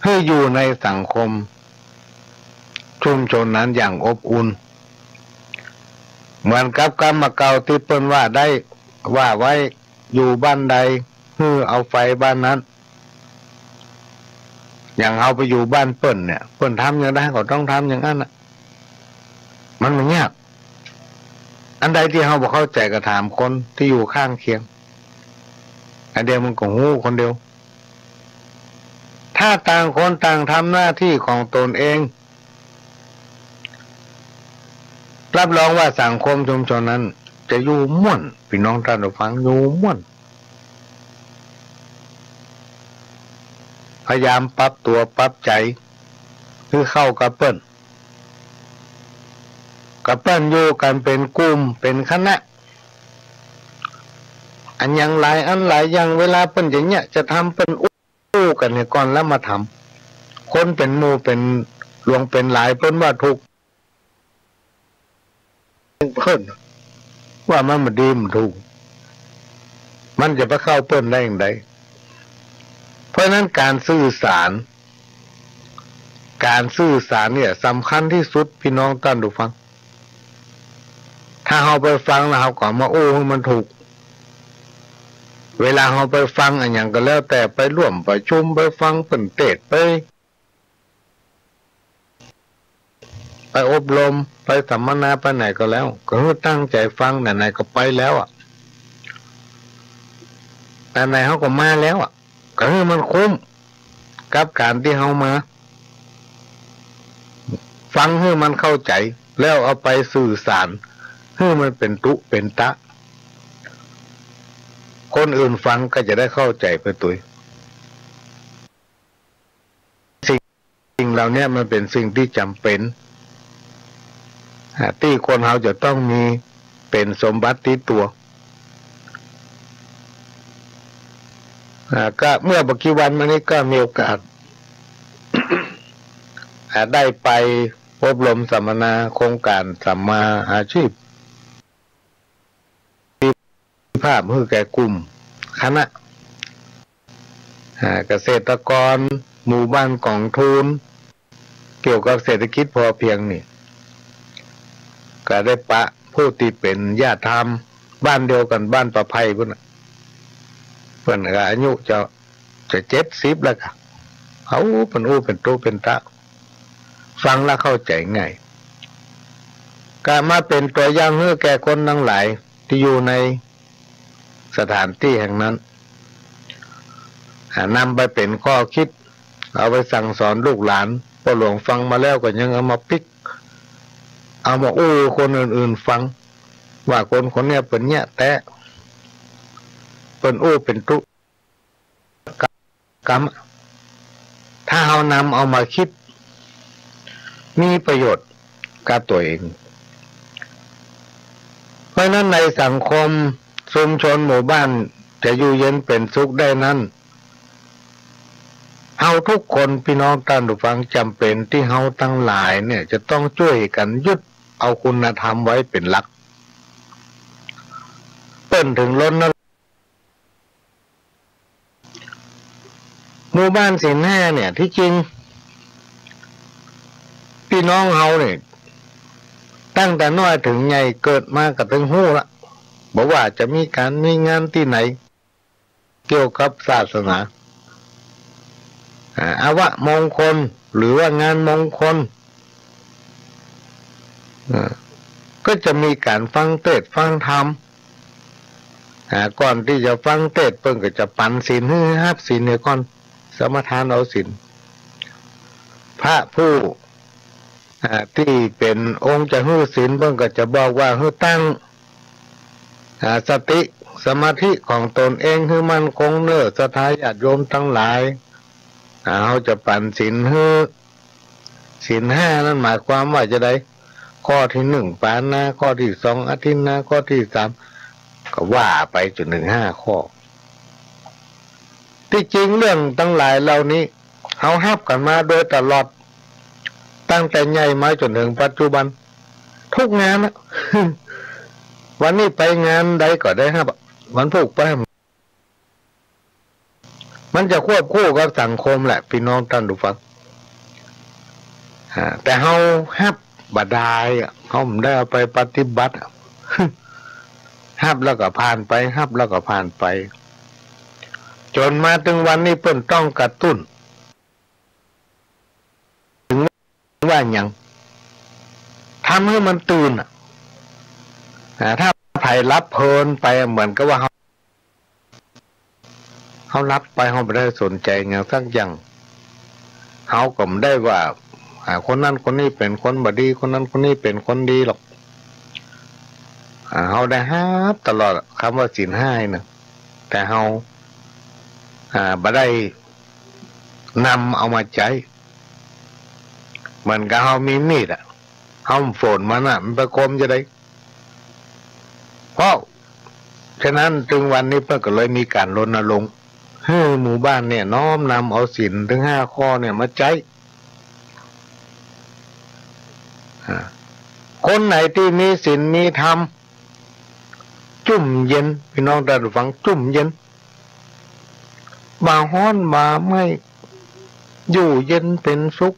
ให้อยู่ในสังคมชุมชนนั้นอย่างอบอุ่นเหมือนกับกรรมเก่าที่เปิ้นว่าได้ว่าไว้อยู่บ้านใดเอาไฟบ้านนั้นอย่างเอาไปอยู่บ้านเปิ้นเนี่ยเปิ้นทำอย่างไรก็ต้องทำอย่างนั้นน่ะมันไม่ยากอันใดที่เราบอกเข้าใจก็ถามคนที่อยู่ข้างเคียงอันเดียวมันก็หู้คนเดียวถ้าต่างคนต่างทำหน้าที่ของตนเองรับรองว่าสังคมชุมชนนั้นจะอยู่ม่วนพี่น้องท่านผู้ฟังอยู่ม่วนพยายามปรับตัวปรับใจคือเข้ากับเปิ้นอยู่กันเป็นกลุ่มเป็นคณะอันยังหลายอย่างเวลาเปิ้นอย่างเนี้ยจะทำเป็นอู้กันเนี่ยก่อนแล้วมาทำคนเป็นหมู่เป็นหลวงเป็นหลายเปิ้นว่าถูกเพิ่นว่ามันดีมันถูกมันจะไปเข้าเปิ้นได้อย่างไรเพราะนั้นการสื่อสารเนี่ยสำคัญที่สุดพี่น้องท่านผู้ฟังถ้าเราไปฟังแล้วเราก็มาโอ้มันถูกเวลาเราไปฟังอันอย่างก็แล้วแต่ไปร่วมประชุมไปฟังเปิ้นเทศน์ไปอบรมไปสัมมนาไปไหนก็แล้วก็ตั้งใจฟังไหนๆก็ไปแล้วอ่ะแต่ไหนเขาก็มาแล้วอ่ะก็ให้มันคุ้มกับการที่เขามาฟังให้มันเข้าใจแล้วเอาไปสื่อสารให้มันเป็นตุเป็นตะคนอื่นฟังก็จะได้เข้าใจไปตัวสิ่งเหล่านี้มันเป็นสิ่งที่จำเป็นที่คนเราจะต้องมีเป็นสมบัติติดตัวก็เมื่อปัจจุบันมานี้ก็มีโอกาส ได้ไป อบรมสัมมนาโครงการสัมมาอาชีพภาพเพื่อแก่กลุ่มคณะเกษตรกรหมู่บ้านกองทุนเกี่ยวกับเศรษฐกิจพอเพียงนี่ก็ได้ปะผู้ที่เป็นญาติธรรมบ้านเดียวกันบ้านประไพเพิ่นก็อายุจะ70แล้วค่ะเขาเป็นอู้เป็นตู้เป็นตะฟังแล้วเข้าใจง่ายการมาเป็นตัวอย่างให้แก่คนทั้งหลายที่อยู่ในสถานที่แห่งนั้นนำไปเป็นข้อคิดเอาไปสั่งสอนลูกหลานพอหลวงฟังมาแล้วก็ยังเอามาปิกเอามาอู้คนอื่นๆฟังว่าคนคนนี้เป็นเนี่ยแต่เป็นอู้เป็นตุกรรมถ้าเอานำเอามาคิดมีประโยชน์กับตัวเองเพราะนั้นในสังคมชุมชนหมู่บ้านจะอยู่เย็นเป็นสุขได้นั้นเฮาทุกคนพี่น้องท่านผู้ฟังจำเป็นที่เฮาทั้งหลายเนี่ยจะต้องช่วยกันยึดเอาคุณธรรมไว้เป็นหลักเปิ้นถึงล้นนะหมู่บ้านศีลห้าเนี่ยที่จริงพี่น้องเฮาเนี่ยตั้งแต่น้อยถึงใหญ่เกิดมาก็ถึงหู้ละบอกว่าจะมีงานที่ไหนเกี่ยวกับศาสนาอาวะมงคลหรือว่างานมงคลก็จะมีการฟังเทศน์ฟังธรรมก่อนที่จะฟังเทศน์เพิ่นก็จะปันศีลให้ฮับศีลเนี่ยก่อนสมทานเอาศีลพระผู้ที่เป็นองค์จะให้ศีลเพิ่นก็จะบอกว่าให้ตั้งสติสมาธิของตนเองให้มั่นคงเน้อศรัทธาญาติโยมทั้งหลายเขาจะปันศีลให้ศีลห้านั่นหมายความว่าจะได้ข้อที่1ปานนาข้อที่2อาทิตย์นาข้อที่3ก็ว่าไปจนถึง5ข้อที่จริงเรื่องทั้งหลายเหล่านี้เขาฮับกันมาโดยตลอดตั้งแต่ใหญ่มาจนถึงปัจจุบันทุกงานนะวันนี้ไปงานใดก็ได้ครับวันผูกไปมันจะควบคู่กับสังคมแหละพี่น้องท่านผู้ฟังแต่เฮาฮับบดายเฮาไม่ได้เอาไปปฏิบัติฮับแล้วก็ผ่านไปฮับแล้วก็ผ่านไปจนมาถึงวันนี้เพิ่นต้องกระตุ้นถึงว่าอย่างทำให้มันตื่นถ้าไผ่รับเพลินไปเหมือนกับว่าเขารับไปเขาไม่ได้สนใจอย่างสักอย่างเขาก็ไม่ได้ว่าคนนั้นคนนี้เป็นคนบดีคนนั้นคนนี้เป็นคนดีหรอกเขาได้ฮับตลอดคำว่าศีลห้านะแต่เขาไม่ได้นำเอามาใช้เหมือนกับเขามีมีดเขาฝนมันมันประคมจะได้เพราะฉะนั้นถึงวันนี้เพื่อก็เลยมีการรณรงค์ให้หมู่บ้านเนี่ยน้อมนำเอาศีลถึง5ข้อเนี่ยมาใช้คนไหนที่มีศีลมีธรรมจุ่มเย็นพี่น้องท่านฟังจุ่มเย็นบ่าฮ้อนบ่าไม่อยู่เย็นเป็นสุข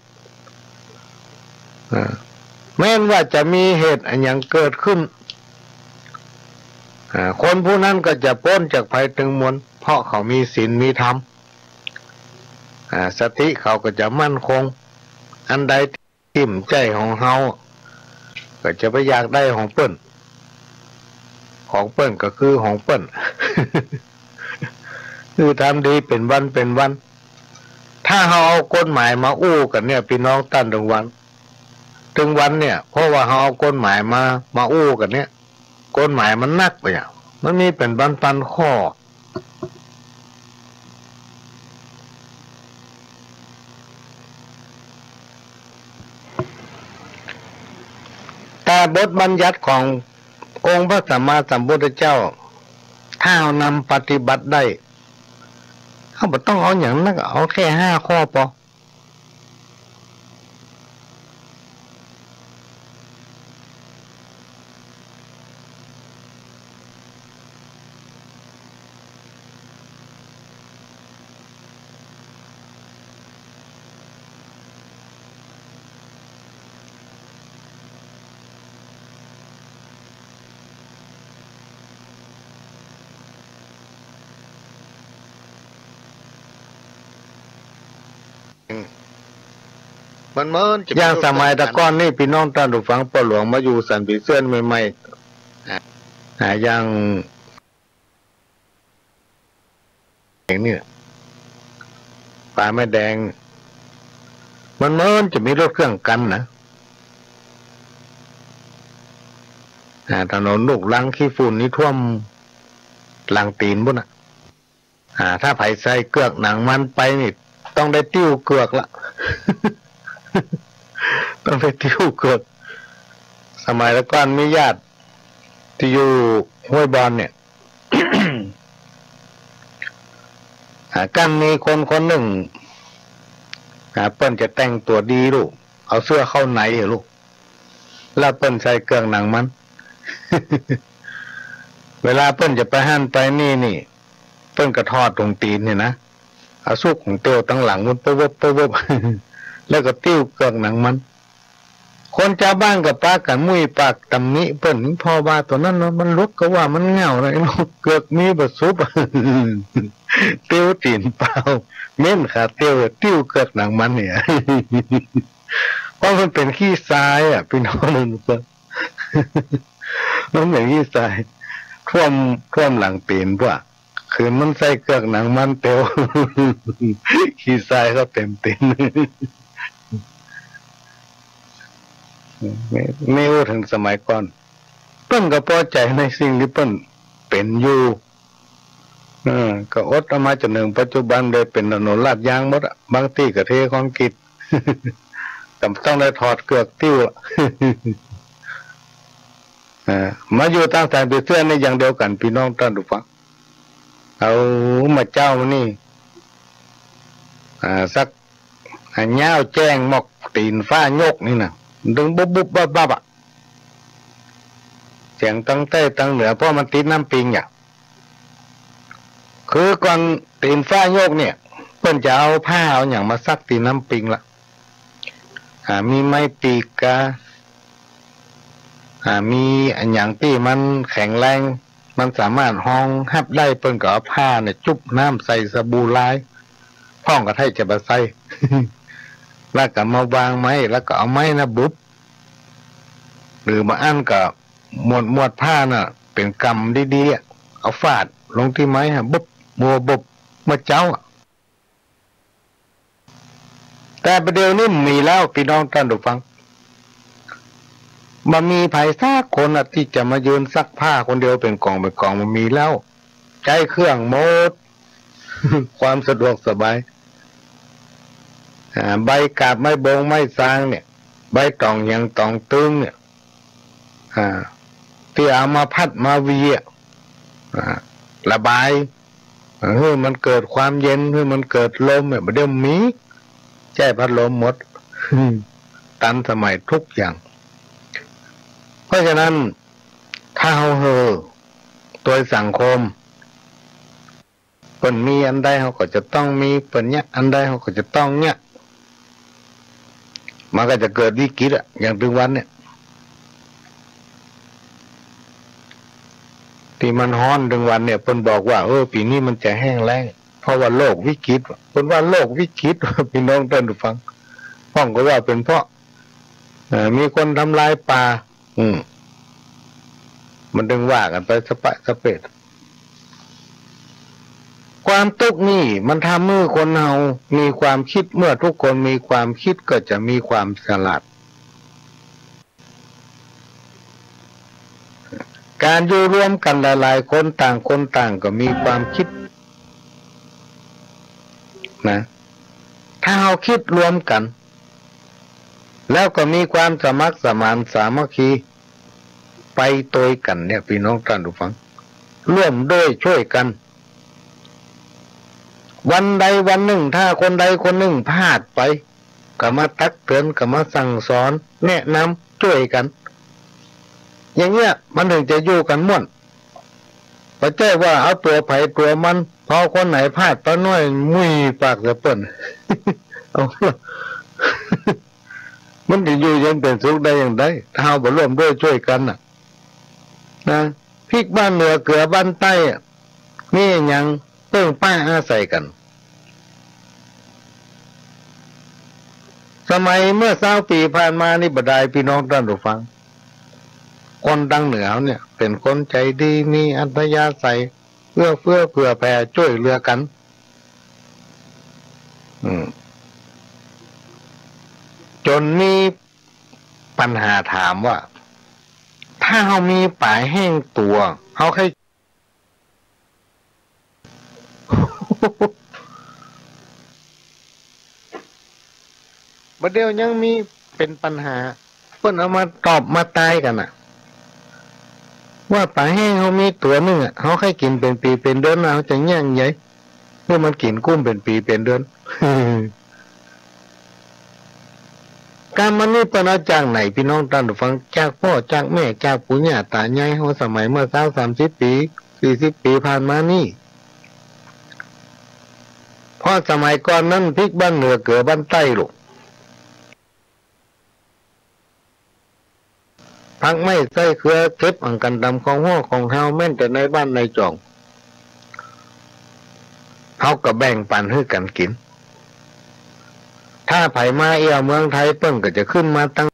แม้ว่าจะมีเหตุอันอย่างเกิดขึ้นคนผู้นั้นก็จะพ้นจากภัยทั้งมวลเพราะเขามีศีลมีธรรมสติเขาก็จะมั่นคงอันใดทิ่มใจของเฮาก็จะไปอยากได้ของเปิ้นก็คือของเปิ้น คือทำดีเป็นวันถ้าเฮาเอากฎหมายมาอู้กันเนี่ยพี่น้องท่านถึงวันเนี่ยเพราะว่าเฮาเอากฎหมายมาอู้กันเนี่ยกฎหมายมันนักไปมันมีเป็นพันข้อแต่บทบัญญัติขององค์พระสัมมาสัมพุทธเจ้าถ้าเอานำปฏิบัติได้เขาบอกต้องเอาอย่างนั้นเอาแค่5ข้อพอ มันเหมือนจะ อย่างสมัยตะก้อนนี่พี่น้องท่านผู้ฟังปอหลวงมาอยู่สันปีเสื้อนใหม่ๆอย่างนี่ป่าแม่แดงมันเหมือนจะมีรถเครื่องกันนะถนนลูกลังขี้ฝุ่นนี่ท่วมหลังตีนบุ่นถ้าไผ่ใส่เกือกหนังมันไปนี่ต้องได้ติ้วเกือกละ ต้องได้ติ้วเกือกสมัยแล้วก่อนมีญาติที่อยู่ห้วยบอลเนี่ย กันมีคนหนึ่งเปิ้นจะแต่งตัวดีลูกเอาเสื้อเข้าในลูกแล้วเปิ้นใส่เกือกหนังมัน เวลาเปิ้นจะไปหั่นไปนี่เปิ้นกระทอดตรงตีนเนี่ยนะเอาซุกของเตียวตั้งหลังมันปุ๊บ แล้วก็ติ้วเกือกหนังมันคนชาวบ้านกับป้ากันมุ้ยปากตำหนิเปิ้นพอว่าตัวนั้นเนาะมันลุกก็ว่ามันเหงาเลยลูกเกือกมีบ่ซุบ ติ้วตีนเปล่าเม่นขาติ้วเกือกหนังมันเนี่ย เพราะมันเป็นขี้ทรายพี่น้องมันก็ มันเป็นขี้ทรายท่วมหลังตีนพวกคืนมันใส่เกือกหนังมันเตียว ขี้ทรายก็เต็มตีน ไม่รู้ถึงสมัยก่อนเปิ้นก็พอใจในสิ่งที่เปิ้นเป็นอยู่ก็อดเอามาจนถึงปัจจุบันเลยเป็นถนนลาดยางหมดบางที่ก็เทคอนกรีต แต่ต้องได้ถอดเกือกติ้ว มาอยู่ตั้งแต่ปีเสื้อในอย่างเดียวกันพี่น้องท่านผู้ฟังเอามาเจ้านี่สักเงาแจ้งหมอกตีนฟ้ายกนี่นะดึงบุบบับเสียงตั้งใต้ตั้งเหนือเพราะมันติดน้ำปิงคือก่อนตีนฟ้ายกเนี่ยเพิ่นจะเอาผ้าเอาอย่างมาซักตีนน้ำปิงละมีไม้ตีกามีอันอย่างที่มันแข็งแรงมันสามารถห้องฮับได้เพิ่นก็เอาผ้าเนี่ยจุบน้ำใส่สบู่ลายพ่องกระไทจะมาใส่ แล้วก็มาวางไม้แล้วก็เอาไม้นะบุบหรือมาอั้นกับหมวดผ้าน่ะเป็นกำดีๆเอาฟาดลงที่ไม้บุบมัวบุบมาเจ้าแต่ประเดี๋ยวนี้มีแล้วพี่น้องท่านผู้ฟังมันมีไผ่ซักคนที่จะมายืนซักผ้าคนเดียวเป็นกองมันมีแล้วใช้เครื่องหมด ความสะดวกสบายใบกาบไม้บงไม้ซางเนี่ยใบตองยังตองตึงเนี่ยที่เอามาพัดมาเวียระบายให้มันเกิดความเย็นให้มันเกิดลมเนี่ยเดี๋ยวมีแช่พัดลมหมด ตันสมัยทุกอย่างเพราะฉะนั้นถ้าเราตัวสังคมเปิ่นมีอันใดเขาก็จะต้องมีเปิ่นเนี้ยอันใดเขาก็จะต้องเนี้ยมันก็จะเกิดวิกฤตอย่างถึงวันเนี่ยที่มันฮ้อนถึงวันเนี่ยเปิ่นบอกว่าปีนี้มันจะแห้งแล้งเพราะว่าโลกวิกฤตเปิ่นว่าโลกวิกฤตพี่น้องท่านผู้ฟังพ้องก็ว่าเป็นเพราะมีคนทำลายป่ามันดึงว่ากันไปสะปะสะเปดความทุกข์นี่มันทำเมื่อคนเรามีความคิดเมื่อทุกคนมีความคิดก็จะมีความฉลาดการอยู่ร่วมกันหลายๆคนต่างคนต่างก็มีความคิดนะถ้าเราคิดรวมกันแล้วก็มีความสมัครสมานสามัคคีไปโดยกันเนี่ยพี่น้องท่านผู้ฟังร่วมด้วยช่วยกันวันใดวันหนึ่งถ้าคนใดคนหนึ่งพลาดไปก็มาตักเตือนก็มาสั่งสอนแนะนำช่วยกันอย่างเงี้ยมันถึงจะอยู่กันม่วนไม่ใช่ว่าเอาตัวไผ่ตัวมันพอคนไหนพลาดไปน้อยมุ้ยปากจะเปิ่น เอา มันจะอยู่ยังเป็นสุขได้อย่างไรถ้าเราบ่ร่วมด้วยช่วยกันนะพริกบ้านเหนือเกลือบ้านใต้นี่ยังเพิ่งป้าอาศัยกัน สมัยเมื่อ20 ปีผ่านมานี่บดายพี่น้องท่านผู้ฟังคนดังเหนือเนี่ยเป็นคนใจดีมีอัธยาศัยเอื้อเฟื้อเผื่อแผ่ช่วยเหลือกันจนมีปัญหาถามว่าถ้าเขามีป่าแห้งตัวเขาให้บัดเดียวยังมีเป็นปัญหาเพิ่นเอามาตอบมาตายกันน่ะว่าป่าแห้งเขามีตัวนึงอ่ะเขาให้กินเป็นปีเป็นเดือนเขาจะแย่งใหญ่เมื่อมันกินกุ้มเป็นปีเป็นเดือน การมันนี่เป็นเอาจากไหนพี่น้องท่านผู้ฟังจากพ่อจากแม่จากปู่ย่าตายายเขาสมัยเมื่อ30 ปี40 ปีผ่านมานี่เพราะสมัยก่อนนั้นพริกบ้านเหนือเกือบ้านใต้ลูกพักไม่ใส่เครือเก็บอังกันดำของห้อของเฮาแม่นแต่ในบ้านในจ่องเฮาก็แบ่งปันให้กันกินถ้าไผมาเอี่ยวเมืองไทยเปิ้นก็จะขึ้นมาตั้ง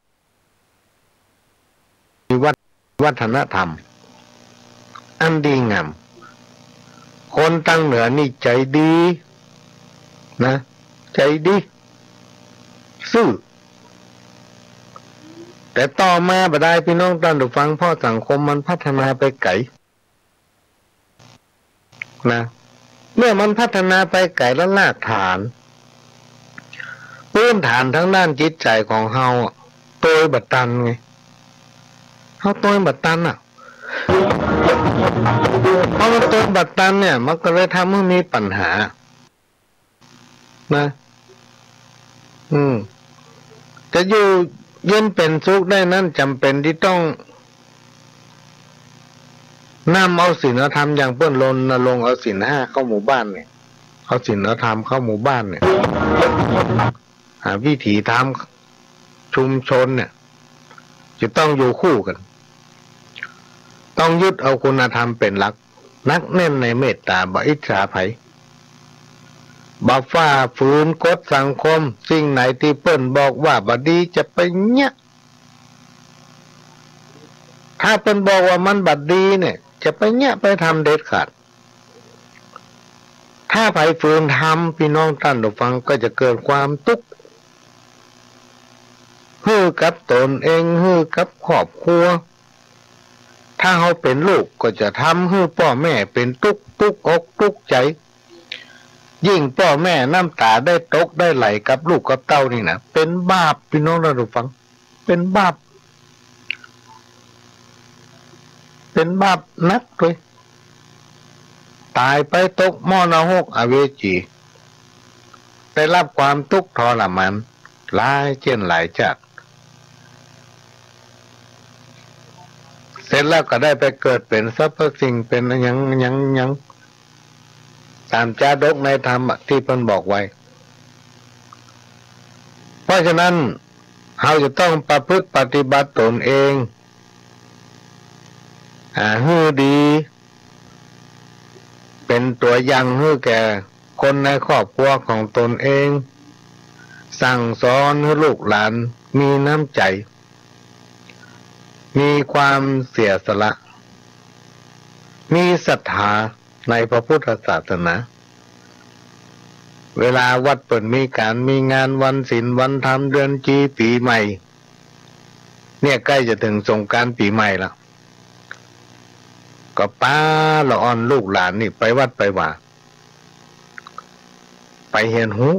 วัฒนธรรมอันดีงามคนตั้งเหนือนี่ใจดีนะใจดีซื่อแต่ต่อมาบ่ได้พี่น้องท่านผู้ฟังเพราะสังคมมันพัฒนาไปไกลนะเมื่อมันพัฒนาไปไกลแล้วรากฐานพื้นฐานทั้งด้านจิตใจของเฮาโตยบัดตันไงเฮาโตยบัดตันอ่ะเพราะมันโตยบัดตันเนี่ยมันก็เลยทำให้มีปัญหานะจะอยู่เย็นเป็นสุขได้นั้นจำเป็นที่ต้องนำเอาศีลธรรมอย่างเปิ้นรณรงค์เอาศีล 5เข้าหมู่บ้านเนี่ยเอาศีลธรรมเข้าหมู่บ้านเนี่ยหาวิถีธรรมชุมชนเนี่ยจะต้องอยู่คู่กันต้องยึดเอาคุณธรรมเป็นหลักนักแน่นในเมตตาบ่อิจฉาไผบ่ฝ่าฝืนกฎสังคมสิ่งไหนที่เปิ้นบอกว่าบ่ดีจะไปเนี่ยถ้าเปิ้นบอกว่ามันบ่ดีเนี่ยจะไปเนี่ยไปทำเด็ดขาดถ้าไผฝืนทำพี่น้องท่านผู้ฟังก็จะเกิดความทุกข์ฮือกับตนเองฮือกับครอบครัวถ้าเขาเป็นลูกก็จะทำให้พ่อแม่เป็นทุกข์อกทุกข์ใจยิ่งพ่อแม่น้ำตาได้ตกได้ไหลกับลูกกับเต้านี่นะเป็นบาปพี่น้องท่านผู้ฟังเป็นบาปนักเลยตายไปตกหม้อนรกอเวจีได้รับความทุกข์ทรมานหลายเช่นหลายชาติเสร็จแล้วก็ได้ไปเกิดเป็นสรรพสิ่งเป็นยังตามจาดกในธรรมที่เพิ่นบอกไว้เพราะฉะนั้นเราจะต้องประพฤติปฏิบัติตนเองให้ดีเป็นตัวอย่างให้แก่คนในครอบครัวของตนเองสั่งสอนให้ลูกหลานมีน้ำใจมีความเสียสละมีศรัทธาในพระพุทธศาสนาเวลาวัดเปิดมีงานวันศีลวันธรรมเดือนจีปีใหม่เนี่ยใกล้จะถึงสงกรานต์ปีใหม่แล้วก็ป้าละอ่อนลูกหลานนี่ไปวัดไปว่าไปเห็นหู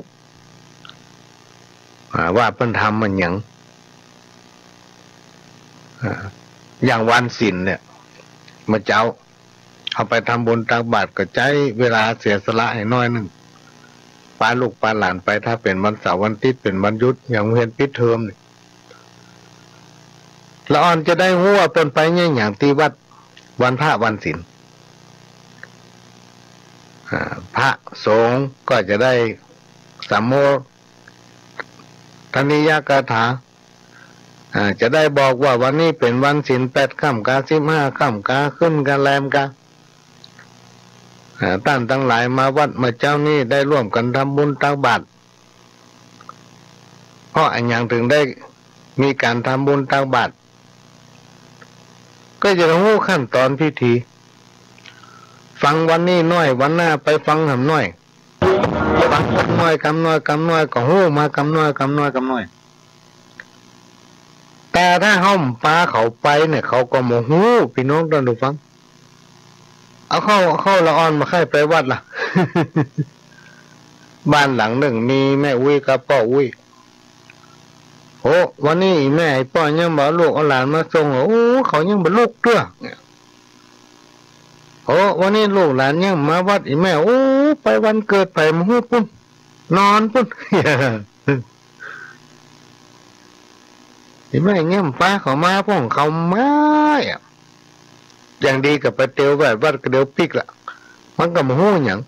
ว่าเพิ่นทำมันอย่างวันศีลเนี่ยมาเจ้าเอาไปทำบุญตักบาตรก็ใจเวลาเสียสละให้น้อยหนึ่งพาลูกพาหลานไปถ้าเป็นวันเสาร์วันอาทิตย์เป็นวันหยุดอย่างเรียนปิดเทอมนี่ละอ่อนจะได้รู้ว่าเป็นไปเนี่ยอย่างที่วัดวันพระวันศีลพระสงฆ์ก็จะได้สัมโมทนิยกถาจะได้บอกว่าวันนี้เป็นวันศีล8 ค่ำกา15 ค่ำกาขึ้นกาแรมกาท่านทั้งหลายมาวัดมาเจ้านี้ได้ร่วมกันทำบุญตักบาตร เพราะอันยังถึงได้มีการทำบุญตักบาตรก็จะรู้ขั้นตอนพิธีฟังวันนี้น้อยวันหน้าไปฟังหำน้อยฟังกำน้อยกำน้อยกำน้อยก็หู้มากำน้อยกำน้อยกำน้อยแต่ถ้าห้อมปลาเขาไปเนี่ยเขาก็โมหูพี่น้องท่านผู้ฟังเอาเข้าละอ่อนมาให้ไปวัดล่ะ บ้านหลังหนึ่งมีแม่อุ้ยกับพ่ออุ้ยโอ้วันนี้แม่ไอ้พ่อยังบอกลูกเอาหลานมาส่งโอ้เขายังบอกลูกเตื้อโอ้วันนี้ลูกหลานยังมาวัดอีแม่โอ้ไปวันเกิดไปมาหูปุ้นนอนปุ้น อีแม่เงี้ยป้าเขามาพ่องเขามาอย่างดีกับไปเตียวแบบวัดกระเดียวปิกละมันก็มาหูอย่าง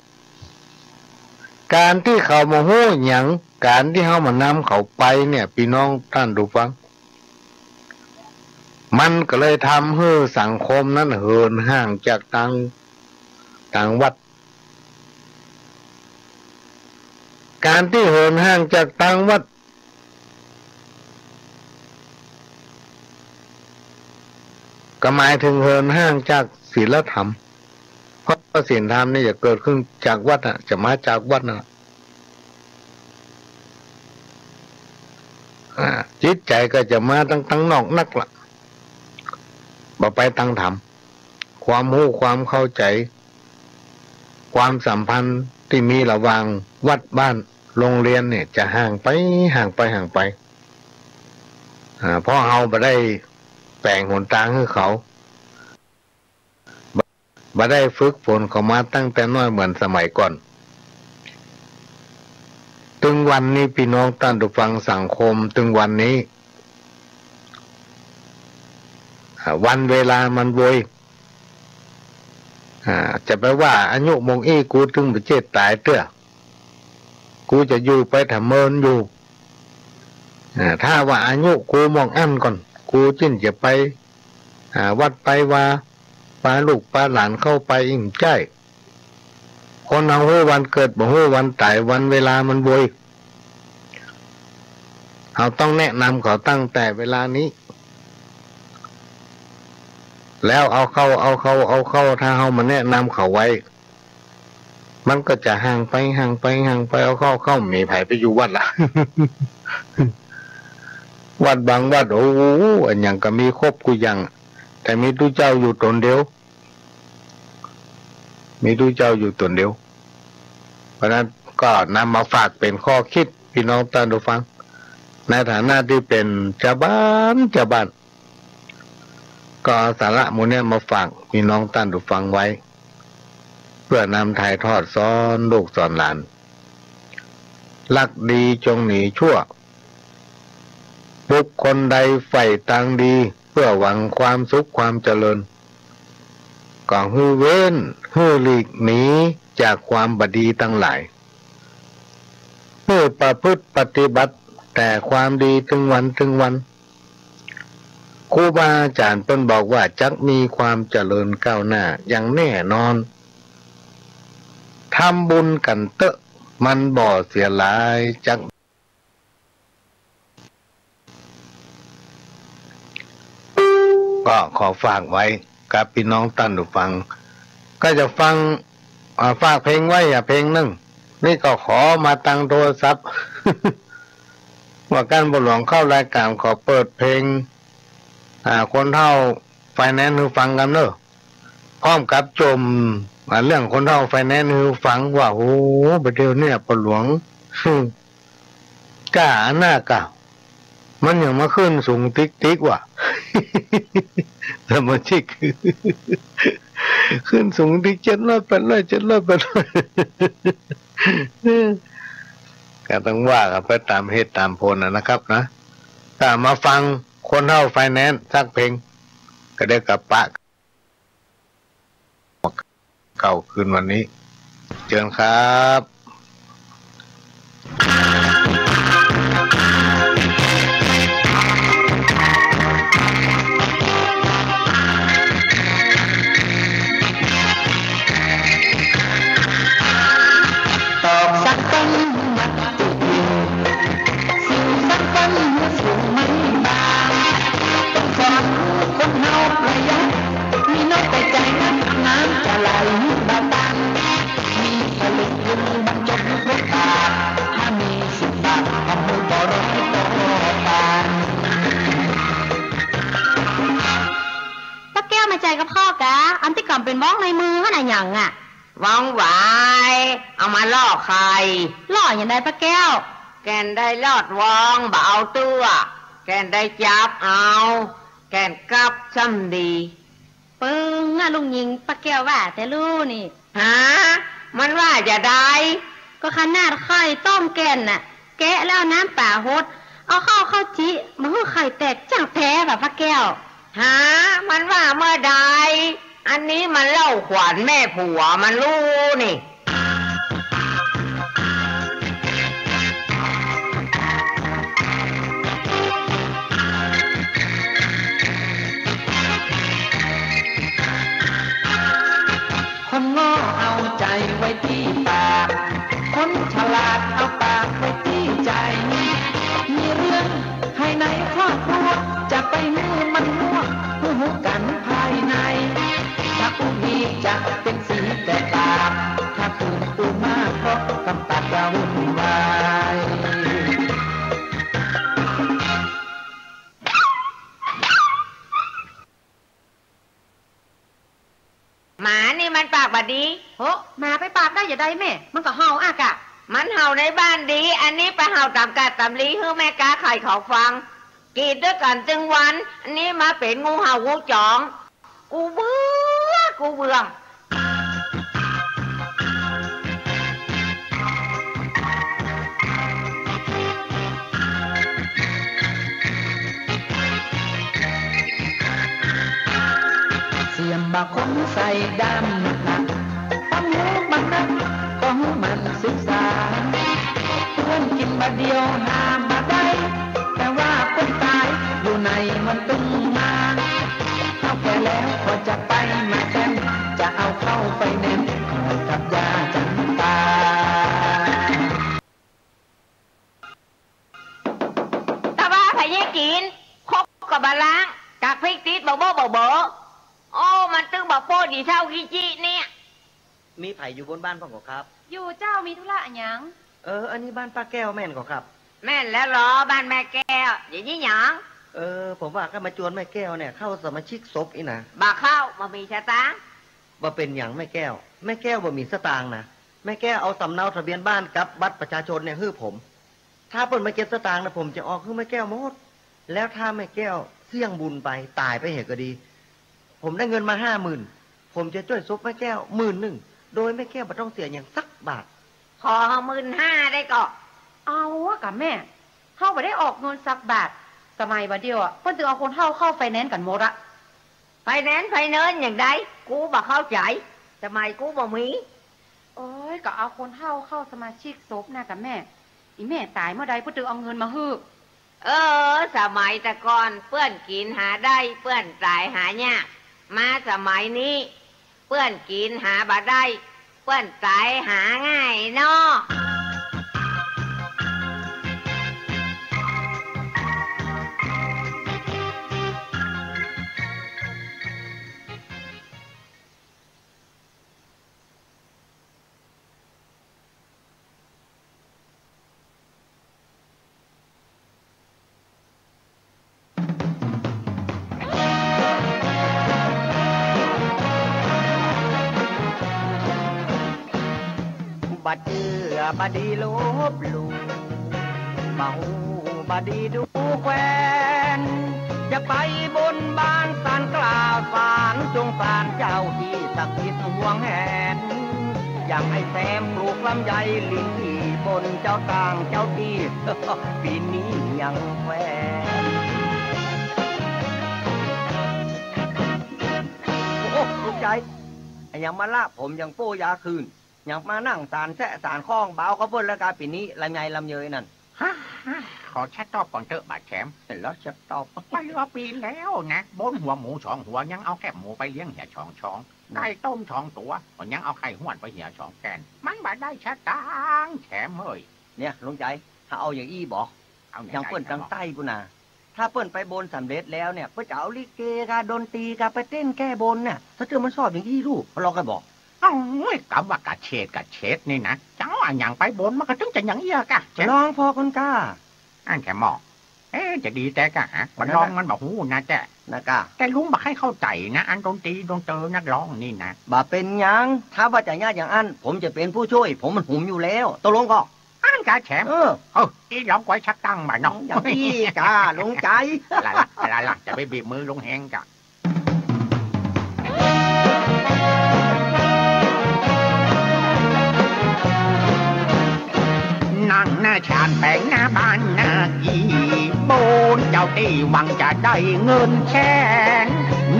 การที่เขามาหูอย่างการที่เขามานำเขาไปเนี่ยพี่น้องท่านดูฟังมันก็เลยทำให้สังคมนั้นเหินห่างจากต่างวัดการที่เหินห่างจากต่างวัดก็หมายถึงเหินห่างจากศีลธรรมเพราะศีลธรรมนี่จะเกิดขึ้นจากวัดน่ะจะมาจากวัดน่ะจิตใจก็จะมาตั้งนอกนักละบ่ไปตั้งธรรมความรู้ความเข้าใจความสัมพันธ์ที่มีระหว่างวัดบ้านโรงเรียนเนี่ยจะห่างไปเพราะเราบ่ได้แปลงหนทางให้เขาบ่ได้ฝึกฝนเขามาตั้งแต่น้อยเหมือนสมัยก่อนถึงวันนี้พี่น้องท่านผู้ฟังสังคมถึงวันนี้วันเวลามันโวยจะไปว่าอายุมงอี้กูถึงประเทศตายเตื้อกูจะอยู่ไปถ้าเมินอยู่ถ้าว่าอายุกูมองอั้นก่อนกูจิ้นจะไปวัดไปว่าปาลูกปาหลานเข้าไปอิ่มใจคนเอาหู้วันเกิดบ่หู้วันตายวันเวลามันโวยเราต้องแนะนำเขาตั้งแต่เวลานี้แล้วเอาเข้าถ้าเรามาแนะนำเขาไว้มันก็จะห่างไปเอาเข้ามีไผไปอยู่วัดละ วัดบางวัดโอ้อันอย่างก็มีครบกูยังแต่มีตู้เจ้าอยู่ตนเดียวเพราะนั้นก็นำมาฝากเป็นข้อคิดพี่น้องท่านผู้ฟังในฐานะที่เป็นชาวบ้านก็เอาสาระหมู่นี้มาฝากพี่น้องท่านผู้ฟังไว้เพื่อนำถ่ายทอดสอนลูกสอนหลานรักดีจงหนีชั่วบุคคลใดใฝ่ทางดีเพื่อหวังความสุขความเจริญก็ฮือเว้นฮือหลีกหนีจากความบดีทั้งหลายเพื่อประพฤติปฏิบัติแต่ความดีถึงวันครูบาอาจารย์เพิ่นบอกว่าจักมีความเจริญก้าวหน้าอย่างแน่นอนทำบุญกันเตอะมันบ่เสียหลายจักก็ขอฝากไว้กับพี่น้องท่านผู้ฟังก็จะฟังฝากเพลงไว้เพลงนึงนี่ก็ขอมาตั้งโทรศัพท์ ว่าการบุญหลวงเข้ารายการขอเปิดเพลงคนเฒ่าไฟแนนซ์ให้ฟังกันเนอะพร้อมกับชมเรื่องคนเฒ่าไฟแนนซ์ให้ฟังว่าโอ้ประเดี๋ยวเนี่ยบุญหลวง กล้าหน้ากล้ามันยังมาขึ้นสูงติ๊กว่ะ สมาชิก ขึ้นสูงติ๊ก700 ก็ต้องว่ากันไปตามเหตุตามผลนะครับนะถ้ามาฟังคนเฒ่าไฟแนนซ์สักเพลงก็ได้กับปะเก่าคืนวันนี้เชิญครับ ตอกสักต้นสิ่งสักต้ เฮาประหยัดมีน้อยแต่ใจนั้นน้ำจะไหลเบาบางมีสลึงยืนบรรจบรถบาทถ้ามี10 บาททำให้บ่ร้อยต่อปานป้าแก้วมาใจกับพ่อกะอันที่ก่อนเป็นว้องในมือขนาดหยังอ่ะว้องไหวเอามาล่อใครล่ออย่างไรป้าแก้วแกนได้ลอดวองบ่เอาตัวแกนได้จับเอาแกนกับซ้ำดีปึ้งอะลุงยิงป้าแก้วว่าแต่รู้นี่ฮะมันว่าจะได้ก็ขนาดไข่ต้มแกนน่ะแกะแล้วน้ำป่าฮดเอาเข้าจิมันคือไข่แตกจังแท้แบบป้าแก้วฮะมันว่าเมื่อใดอันนี้มันเล่าขวัญแม่ผัวมันรู้นี่คนโง่เอาใจไว้ที่ปากคนฉลาดเอาปากไว้ที่ใจมีเรื่องภายในครอบครัวจะไปมือมันมั่วหูกันภายในถ้าผู้มีจะเป็นสีแต่ปากถ้าคืนตูมากเพราะกำตัดเราวุ่นวายหมานี่มันปากบดีโหหมาไปปากได้อย่าได้แม่มันก็เห่าอากะมันเห่าในบ้านดีอันนี้ไปเห่าตามกาตามลีเฮือแม่กาไข่เขาฟังกีดด้วยกันจึงวันอันนี้มาเป็นงูเห่างูจ่องกูเบื่อเสียมบาคนใส่ดำหนักปั๊มหูบังนักก็หูมันศึกษาเพื่อนกินบาเดียวหามาได้แต่ว่าคนตายอยู่ในมันตึงมาเข้าแก่แล้วก็จะไปมาแซมจะเอาเข้าไปแนมกับยาจันตาตาบ้าไผ่แย่กินคบกับบาล้างจากพริกติดเบาโอ้มันตึงบอกโป้ดีเท่ากิจิเนี่ยมีไผ่อยู่บนบ้านพ่อก่อครับอยู่เจ้ามีธุระหยังอันนี้บ้านป้าแก้วแม่นก่อครับแม่นแล้วหรอบ้านแม่แก้วอย่างนี้หยังผมว่าก็มาจวนแม่แก้วเนี่ยเข้าสมาชิกศพอีนะบ่เข้ามามีสตางค์บ่เป็นอย่างแม่แก้วบ่มีสตางค์นะแม่แก้วเอาสำเนาทะเบียนบ้านกับบัตรประชาชนเนี่ยให้ผมถ้าเปิดมาเก็บสตางค์นะผมจะออกให้แม่แก้วหมดแล้วถ้าแม่แก้วเสี่ยงบุญไปตายไปเหตุก็ดีผมได้เงินมา50,000ผมจะช่วยซบแม่แก้ว10,000โดยแม่แก้วไม่ต้องเสียอย่างสักบาทขอ15,000ได้ก็เอาอะกับแม่เฮาบ่ได้ออกเงินสักบาทสมัยบัดเดียวอ่ะเพิ่นถึงเอาคนเฮาเข้าไฟแนนซ์กันหมดอะไฟแนนซ์อย่างใดกูบ่เข้าใจสมัยกูบ่มีโอ้ยก็เอาคนเฮาเข้าสมาชิกศพนะกับแม่อีแม่ตายเมื่อใดเพิ่นถึงเอาเงินมาฮื้อสมัยแต่ก่อนเปื้อนกินหาได้เปื้อนตายหายากมาสมัยนี้เปื้อนกินหาบ่ได้เปื้อนตายหาง่ายเนาะบัดเจือบดีลบลูเบาบดีดูแควนจะไปบนบ้านศาลกล่าวศาลจงศาลเจ้าที่ศักดิ์สิทธิ์ห่วงแหนอย่างไอ้แซมปลูกลำไยลิ้นที่บนเจ้าต่างเจ้าที่ปีนี้ยังแควนโอ้ลูกใจยังมาละผมยังโป้ยาคืนอยากมานั่งสารแสะสารคล้องเบาเขาเพิ่นแล้วกาปีนี้ลำไยลำเยยนั่นฮะขอแช่ตอบก่อนเถอะบาดแขมเสร็จแล้วจะตอบไปว่าปีแล้วนะบนหัวหมู2 หัวยังเอาแคบหมูไปเลี้ยงเหี่ยช่องไก่ต้ม2 ตัวยังเอาไข่ห้วนไปเหี่ย2 แกนมันบาดได้ชะตางแขมเฮ้ยเนี่ยลุงใจถ้าเอาอย่างอี้บอกเอาอย่างเปิ้นจังใต้กูน่ะ ถ้าเปิ้นไปบนสำเร็จแล้วเนี่ยเปิ้นจะเอาลิเกกาดนตรีกาไปเต้นแก้บนน่ะถ้าเจอมันชอบอย่างนี้ลูกเราก็บอกโอ้ยกำว่ากะเฉดนี่นะเจ้าอย่างไปบนมันก็ถึงจะอย่างเอี้ยกะน้องพอคนกล้าอันแกมองจะดีแต่กะฮะมันร้องมันบอกหูนะแต่นะกะแต่ลุงบอกให้เข้าใจนะอันดนตรีดนเตอนักร้องนี่นะบ่เป็นยังถ้าว่าจะยากอย่างอันผมจะเป็นผู้ช่วยผมมันหุ่มอยู่แล้วตกลงก็อันกะแฉมที่ร้องไว้ชักตั้งมาน้องอย่างนี้จ้าลงใจละจะไปบีบมือลงแหงกะนั่งหน้าชานแปลงหน้าบ้านหน้าอีโบนเจ้าตีหวังจะได้เงินแสน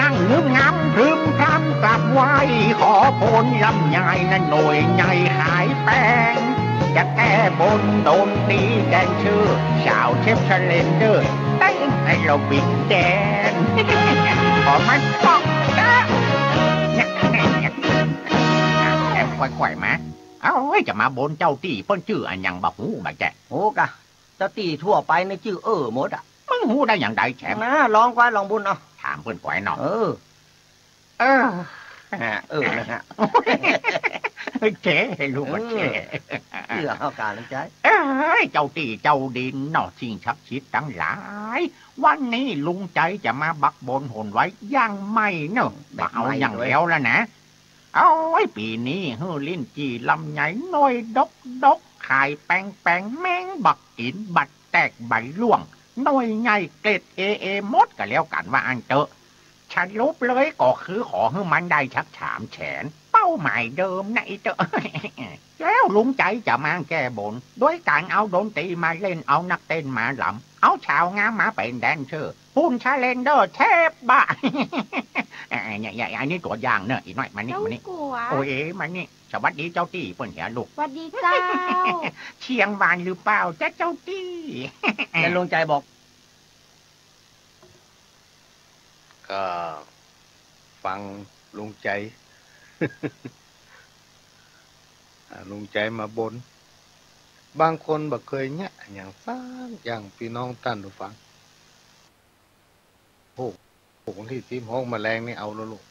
นั่งนึกงำพึมพรำกลับไหวขอพลลำใหญ่นั่นหน่วยใหญ่หายแป้งจะแก้บนโดนตีแดงชื่อสาวเชฟเชลนเดอร์เต้นให้เราบิ๊กแดนขอมันป้องนะเนี่ยแอบค่อยๆมาเอาจะมาบนเจ้าตีเปิ้นชื่ออันยังบ่ฮู้บ่แกโอ้กะเจ้าตีทั่วไปในชื่อหมดอ่ะมึงฮู้ได้อย่างใดแฉมนะลองก่อนลองบุญเอาถามเปิ้นก่อยเนาะนะฮะเจ๊ลูกมันเจ๊เชื่อเอาการใจเจ้าตีเจ้าดินเนาะสิ่งศักดิ์สิทธิ์ทั้งหลายวันนี้ลุงใจจะมาบักบนหนไว้ยังไม่เนาะบ่เอาอย่างแล้วล่ะนะเอาไว้ปีนี้ฮือลิ้นจีลำใหญ่น้อยดกขายแป้งแมงบักกินบัดแตกใบล่วงน้อยใหญ่เกล็ดเอมดก็แล้วกันว่าอันเตอะฉันลบเลยก็คือขอให้มันได้ชัก3 แสนเป้าหมายเดิมนะไอ้เตอะแล้วลุงใจจะมาแก้บนด้วยการเอาดนตรีมาเล่นเอานักเต้นมาลำเอาชาวงามมาเป็นแดนเซอร์ปุ่นชาเลนเดอร์เทปบ้าเนี่ยอันนี้ตัวอย่างเนอะอีกหน่อยมานี่โอ้ยมานี่สวัสดีเจ้าตี้เปิ่นเหียลูกสวัสดีเจ้าเชียงบานหรือเปล่าเจ้าตี้แล้วลุงใจบอกก็ฟังลุงใจลุงใจมาบนบางคนบ่เคยเนี่ยอย่างฟังอย่างพี่น้องท่านผู้ฟังโอ้โหที่ทีมห้องแมลงนี่เอาแล้วลูก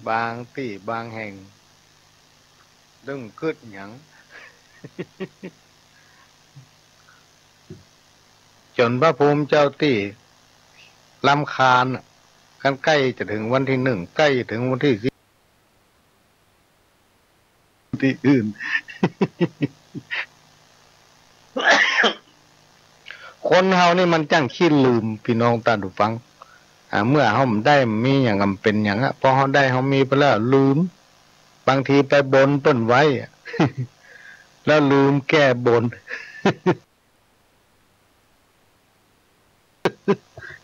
บางที่บางแห่งดึงกึดหยังจนพระภูมิเจ้าที่รำคาญกันใกล้จะถึงวันที่1ใกล้ถึงวันที่ที่อื่น คนเฮานี่มันจังขี้ลืมพี่น้องท่านผู้ฟังเมื่อเฮาได้มีอย่างจำเป็นอย่างพอเฮาได้เฮามีไปแล้วลืมบางทีไปบนเปิ้นไว้ แล้วลืมแก้บน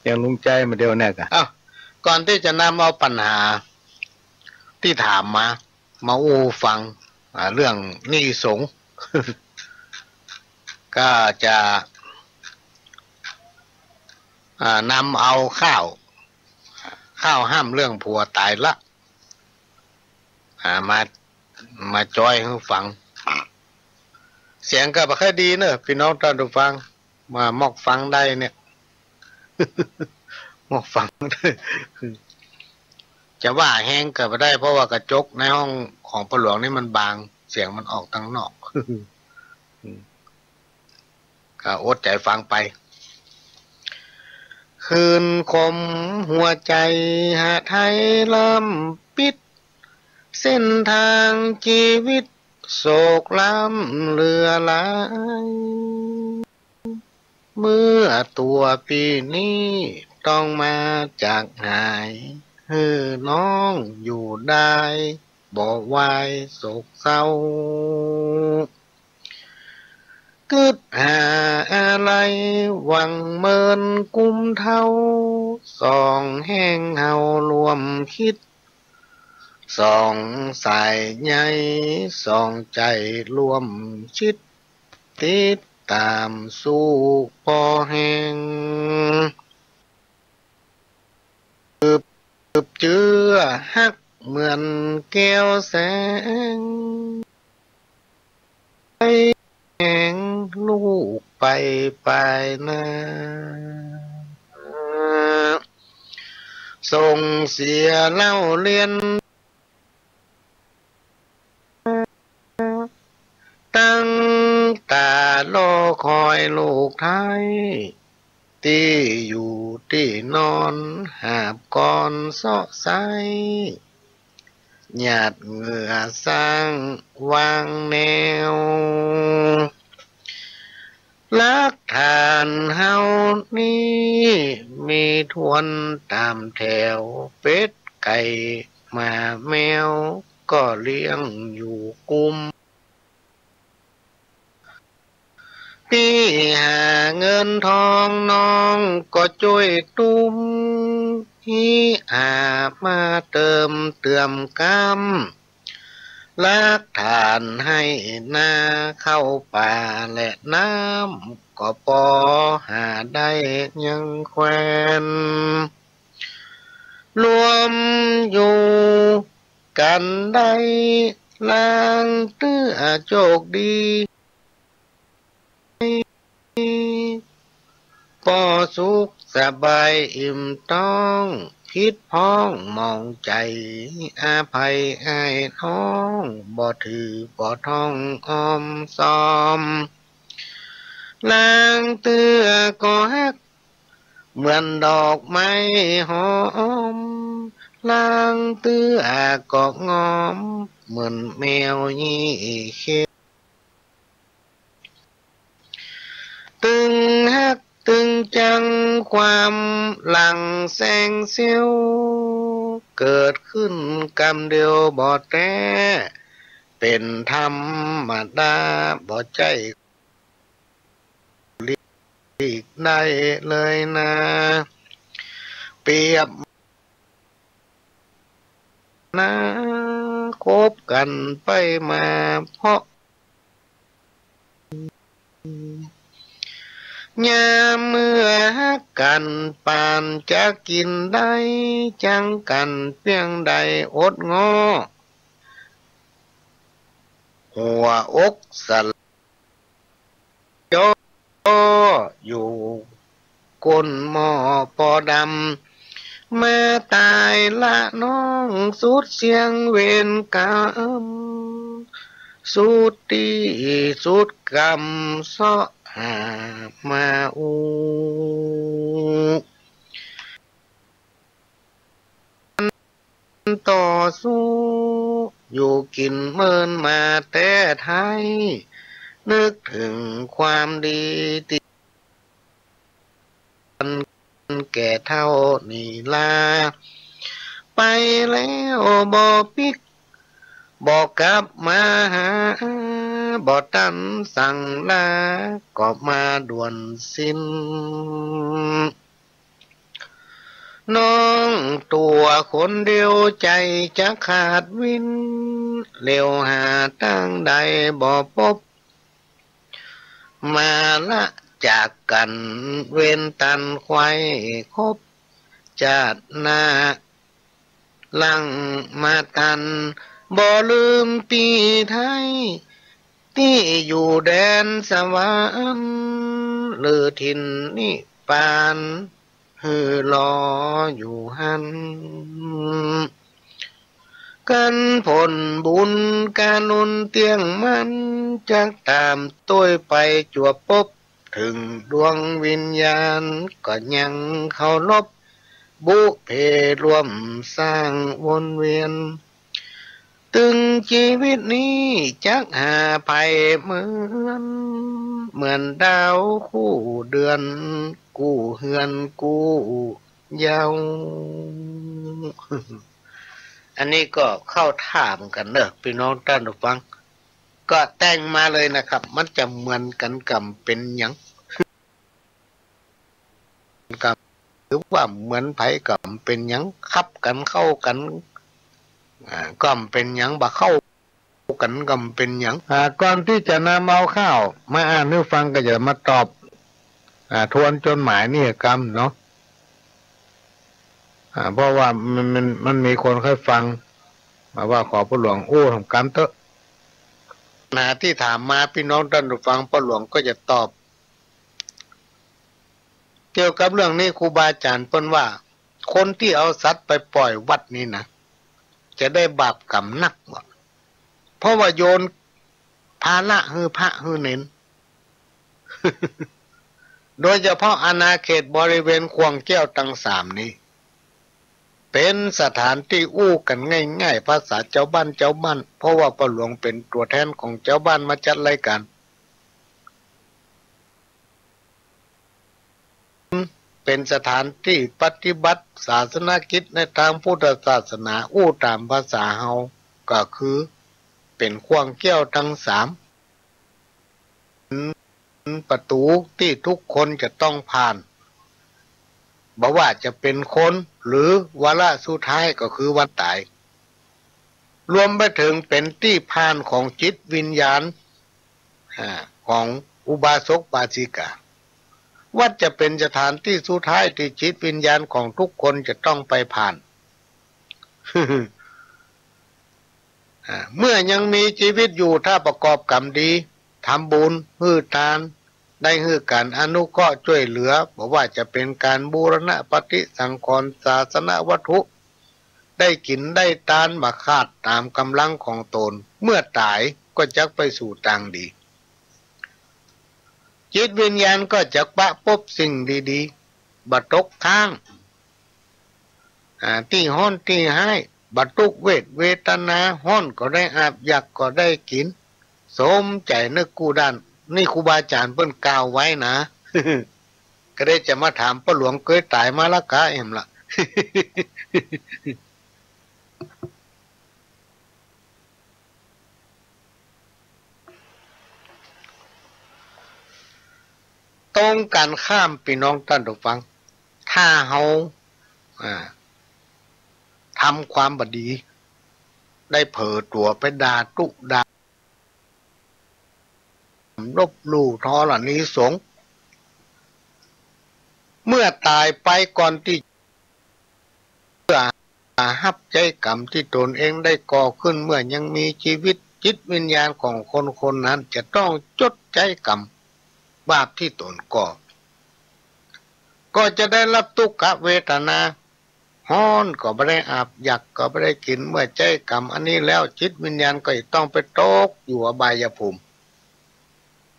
อย่างลุงใจมาเดียวเนี่ยกะก่อนที่จะนำเอาปัญหาที่ถามมาอูฟังเรื่องหนี้สงฆ์ ก็จะนำเอาข้าวห้ามเรื่องผัวตายละมาจอยให้ฟังเสียงก็บ่ค่อยดีเนอะพี่น้องท่านผู้ฟังมามอกฟังได้เนี่ย มอกฟัง จะว่าแห้งก็บ่ได้เพราะว่ากระจกในห้องของพ่อหลวงนี่มันบางเสียงมันออกทางนอก ก็อดใจฟังไปคืนคมหัวใจหาไทยลำปิดเส้นทางชีวิตโศกล้ำเรือหลายเมื่อตัวปีนี้ต้องมาจากหายน้องอยู่ได้บอกวายโศกเศร้ากึดหาอะไรหวังเมินกุมเท่าสองแห้งเฮารวมคิดสองสายใยสองใจรวมชิดติดตามสู้พอแห้งเจือฮักเหมือนแก้วแสงแห่งลูก ไปนะส่งเสียเล่าเรียนตั้งตาโลคอยลูกไทยที่อยู่ที่นอนหาบก่อนเสาะไซหยาดเหงื่อสร้างวางแนวลักฐานเฮานี่มีทวนตามแถวเป็ดไก่มาแมวก็เลี้ยงอยู่กุมพี่หาเงินทองน้องก็ช่วยตุ้มฮีอามาเติมเติมกำลักฐานให้นาเข้าป่าและน้ำก็พอหาได้ยังแควนรวมอยู่กันได้ลางเตื้อโชคดีพอสุขสบายอิ่มต้องคิดพ้องมองใจอาภัยให้ท้องบ่ถือบ่ท้องอ้อมซ้อมลางเตื้อก็ฮักเหมือนดอกไม้หอมลางเตื้อก็งอมเหมือนแมวยี่เขตึงฮักตึงจังความหลังแสงเสียวเกิดขึ้นกำเดียวบ่แต่เป็นธรรมดาบ่ใจลีกได้เลยนะเปรียบนะคบกันไปมาเพราะยามเมื่อฮักกันปานจะกินได้จังกันเพียงใดอดงอหัวอกสลายอยู่ก้นหม้อปอดำแม่ตายละน้องสุดเสียงเวรกรรมสุดที่สุดกรรมเสาะหามาต่อสู้อยู่กินเมินมาแต่ไทยนึกถึงความดีที่แก่เท่านี่ลาไปแล้วบ่ปิกบอกกลับมาหาบอกตันสั่งลาก็มาด่วนสิ้นน้องตัวคนเดียวใจจะขาดวินเลี้ยวหาตั้งใดบ่พบมาละจากกันเว้นตันควายคบจาดหน้าลังมาตันบ่ลืมปีไทยที่อยู่แดนสวรรค์หรือถิ่นนิพพานฮือรออยู่หันกันผลบุญการนุนเตียงมันจะตามต้วยไปจวบพบถึงดวงวิญญาณก็ยังเคารพบุเพรวมสร้างวนเวียนตึงชีวิตนี้จักหาภัยเหมือนดาวคู่เดือนกู้เฮือนกู้เยาอันนี้ก็เข้าท่ามกันเนอะพี่น้องท่านผู้ฟังก็แต่งมาเลยนะครับมันจะเหมือนกันกับเป็นหยังกับหรือว่าเหมือนไผกับเป็นหยังคับกันเข้ากันก็เป็นหยังบ่เข้ากันก็เป็นหยังก่อนที่จะนำเอาข้าวมาอ่านให้ฟังก็จะมาตอบทวนจดหมายนี่กรรมเนาะเพราะว่ามันมีคนเคยฟังมาว่าขอพระหลวงทำกรรมเถอะที่ถามมาพี่น้องท่านผู้ฟังพระหลวงก็จะตอบ เกี่ยวกับเรื่องนี้ครูบาอาจารย์เปิ้นว่าคนที่เอาสัตว์ไปปล่อยวัดนี้นะจะได้บาปกรรมหนักว่ะเพราะว่าโยนภาระฮือพระฮือเน้น โดยเฉพาะอาณาเขตบริเวณควงแก้วทั้งสามนี้เป็นสถานที่อู้กันง่ายๆภาษาเจ้าบ้านเพราะว่าพ่อหลวงเป็นตัวแทนของเจ้าบ้านมาจัดรายการเป็นสถานที่ปฏิบัติศาสนกิจในทางพุทธศาสนาอู้ตามภาษาเฮาก็คือเป็นควงแก้วทั้งสามประตูที่ทุกคนจะต้องผ่านบ่ว่าจะเป็นคนหรือวาระสุดท้ายก็คือวันตายรวมไปถึงเป็นที่ผ่านของจิตวิญญาณของอุบาสกบาสิกาวัดจะเป็นสถานที่สุดท้ายที่จิตวิญญาณของทุกคนจะต้องไปผ่าน เมื่อยังมีชีวิตอยู่ถ้าประกอบกรรมดีทำบุญฮือทานได้ฮือการอนุเคราะห์ช่วยเหลือบอกว่าจะเป็นการบูรณะปฏิสังขรณ์ศาสนวัตถุได้กินได้ทานมาคาดตามกำลังของตนเมื่อตายก็จะไปสู่ทางดีจิตวิญญาณก็จะปะพบสิ่งดีๆบัดตกทางที่ห้อนที่ให้บัดทุกเวทนาห้อนก็ได้อาบอยากก็ได้กินสมใจนึกกูด้านนี่ครูบาอาจารย์เพิ่นกล่าวไว้นะ ก็ได้จะมาถามป้าหลวงเคยตายมาละกะเอ็มละ ตรงกันข้ามพี่น้องท่านผู้ฟังถ้าเฮาทำความบดีได้เผลอตัวไปด่าตุด่าลบลู่ทรณีสงฆ์เมื่อตายไปก่อนที่จะหับใจกรรมที่ตนเองได้ก่อขึ้นเมื่อยังมีชีวิตจิตวิญญาณของคนคนนั้นจะต้องจดใจกรรมบาปที่ตนก่อก็จะได้รับทุกขเวทนาฮ้อนก็ไม่ได้อาบอยากก็ไม่ได้กินเมื่อใจกรรมอันนี้แล้วจิตวิญญาณก็จะต้องไปตกอยู่อบายภูมิ